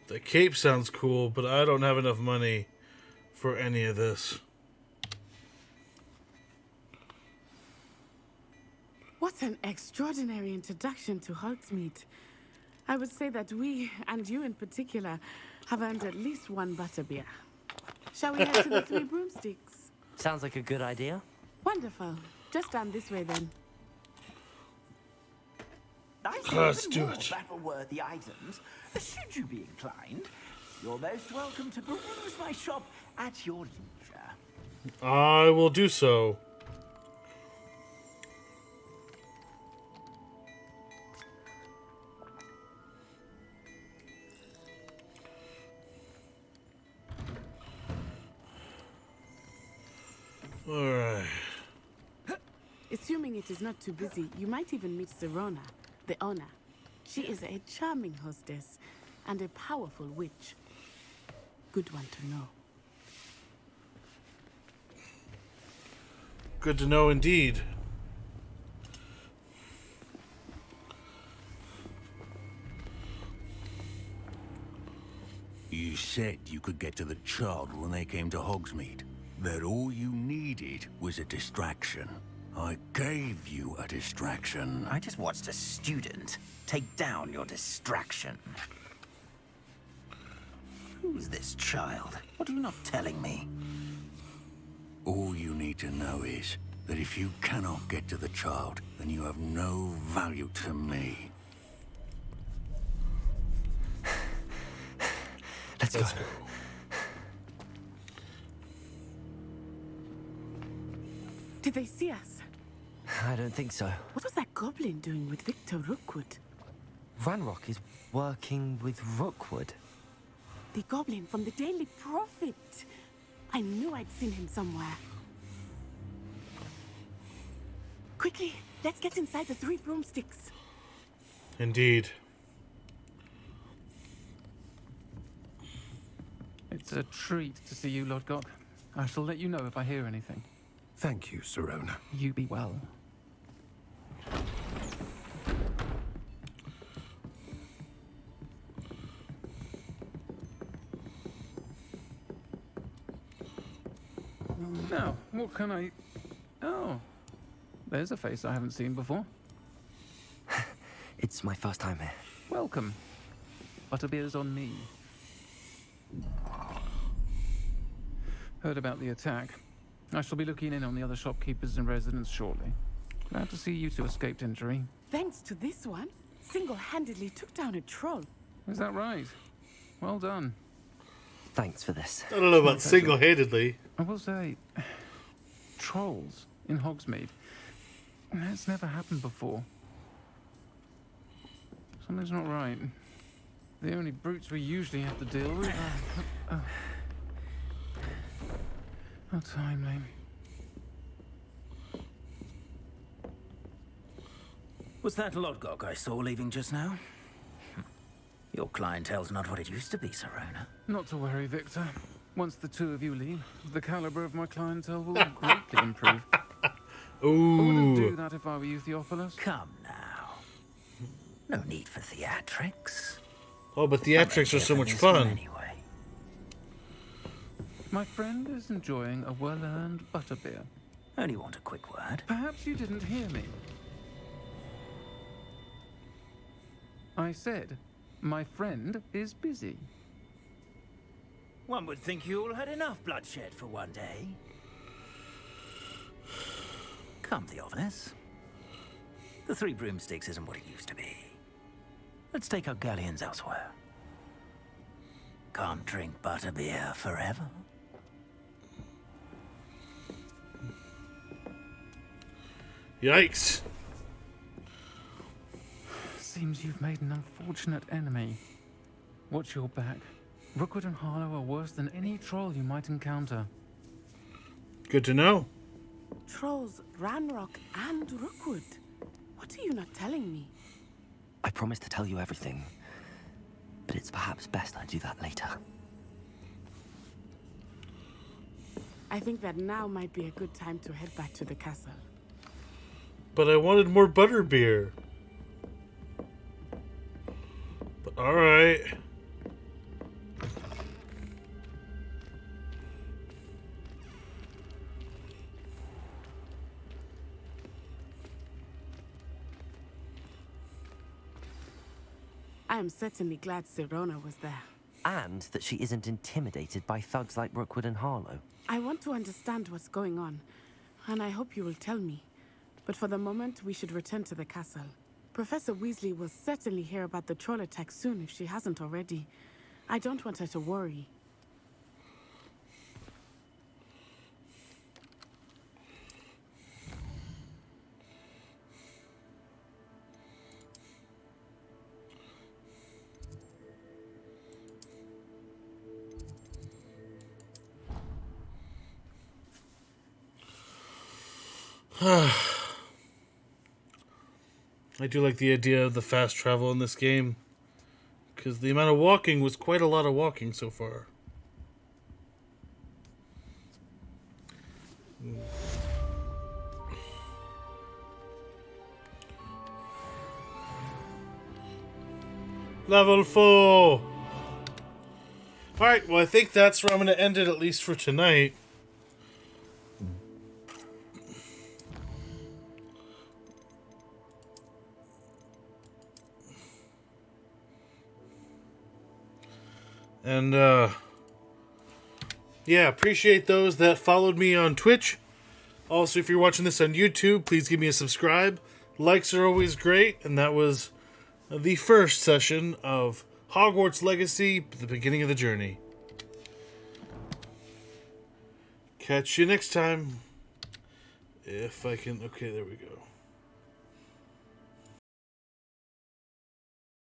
The cape sounds cool, but I don't have enough money for any of this. What an extraordinary introduction to Hogsmeade. I would say that we, and you in particular, have earned at least one butterbeer. Shall we head to the Three Broomsticks? Sounds like a good idea. Wonderful. Just down this way then. Let's do it. Battle-worthy items. Should you be inclined, you're most welcome to peruse my shop at your leisure. I will do so. Alright. Assuming it is not too busy, you might even meet Serona, the owner. She is a charming hostess and a powerful witch. Good one to know. Good to know indeed. You said you could get to the child when they came to Hogsmeade. That all you needed was a distraction. I gave you a distraction. I just watched a student take down your distraction. Who's this child? What are you not telling me? All you need to know is that if you cannot get to the child, then you have no value to me. Let's go. Did they see us? I don't think so. What was that goblin doing with Victor Rookwood? Ranrock is working with Rookwood. The goblin from the Daily Prophet. I knew I'd seen him somewhere. Quickly, let's get inside the Three Broomsticks. Indeed. It's a treat to see you, Lord Gok. I shall let you know if I hear anything. Thank you, Serona. You be well. Now, what can I... Oh, there's a face I haven't seen before. It's my first time here. Welcome. Butterbeer's on me. Heard about the attack. I shall be looking in on the other shopkeepers and residents shortly. Glad to see you two escaped injury. Thanks to this one, single-handedly took down a troll. Is that right? Well done. Thanks for this. I don't know about single-handedly. I will say, trolls in Hogsmeade. That's never happened before. Something's not right. The only brutes we usually have to deal with are... How timely. Was that Lodgok I saw leaving just now? Your clientele's not what it used to be, Serona. Not to worry, Victor. Once the two of you leave, the caliber of my clientele will greatly improve. Ooh. I wouldn't do that if I were you, Theophilus. Come now. No need for theatrics. Oh, but theatrics are so much fun. Anyway. My friend is enjoying a well-earned butterbeer. Only want a quick word. Perhaps you didn't hear me. I said, my friend is busy. One would think you all had enough bloodshed for one day. Come, Theophilus. The Three Broomsticks isn't what it used to be. Let's take our galleons elsewhere. Can't drink butterbeer forever. Yikes. Seems you've made an unfortunate enemy. Watch your back. Rookwood and Harlow are worse than any troll you might encounter. Good to know. Trolls, Ranrock, and Rookwood. What are you not telling me? I promised to tell you everything, but it's perhaps best I do that later. I think that now might be a good time to head back to the castle. But I wanted more butterbeer. But alright. I am certainly glad Serona was there. And that she isn't intimidated by thugs like Rookwood and Harlow. I want to understand what's going on, and I hope you will tell me. But for the moment, we should return to the castle. Professor Weasley will certainly hear about the troll attack soon if she hasn't already. I don't want her to worry. I do like the idea of the fast travel in this game, because the amount of walking was quite a lot of walking so far. Level 4! Alright, well I think that's where I'm going to end it, at least for tonight. And, yeah, appreciate those that followed me on Twitch. Also, if you're watching this on YouTube, please give me a subscribe. Likes are always great, and that was the first session of Hogwarts Legacy, the beginning of the journey. Catch you next time. If I can... Okay, there we go.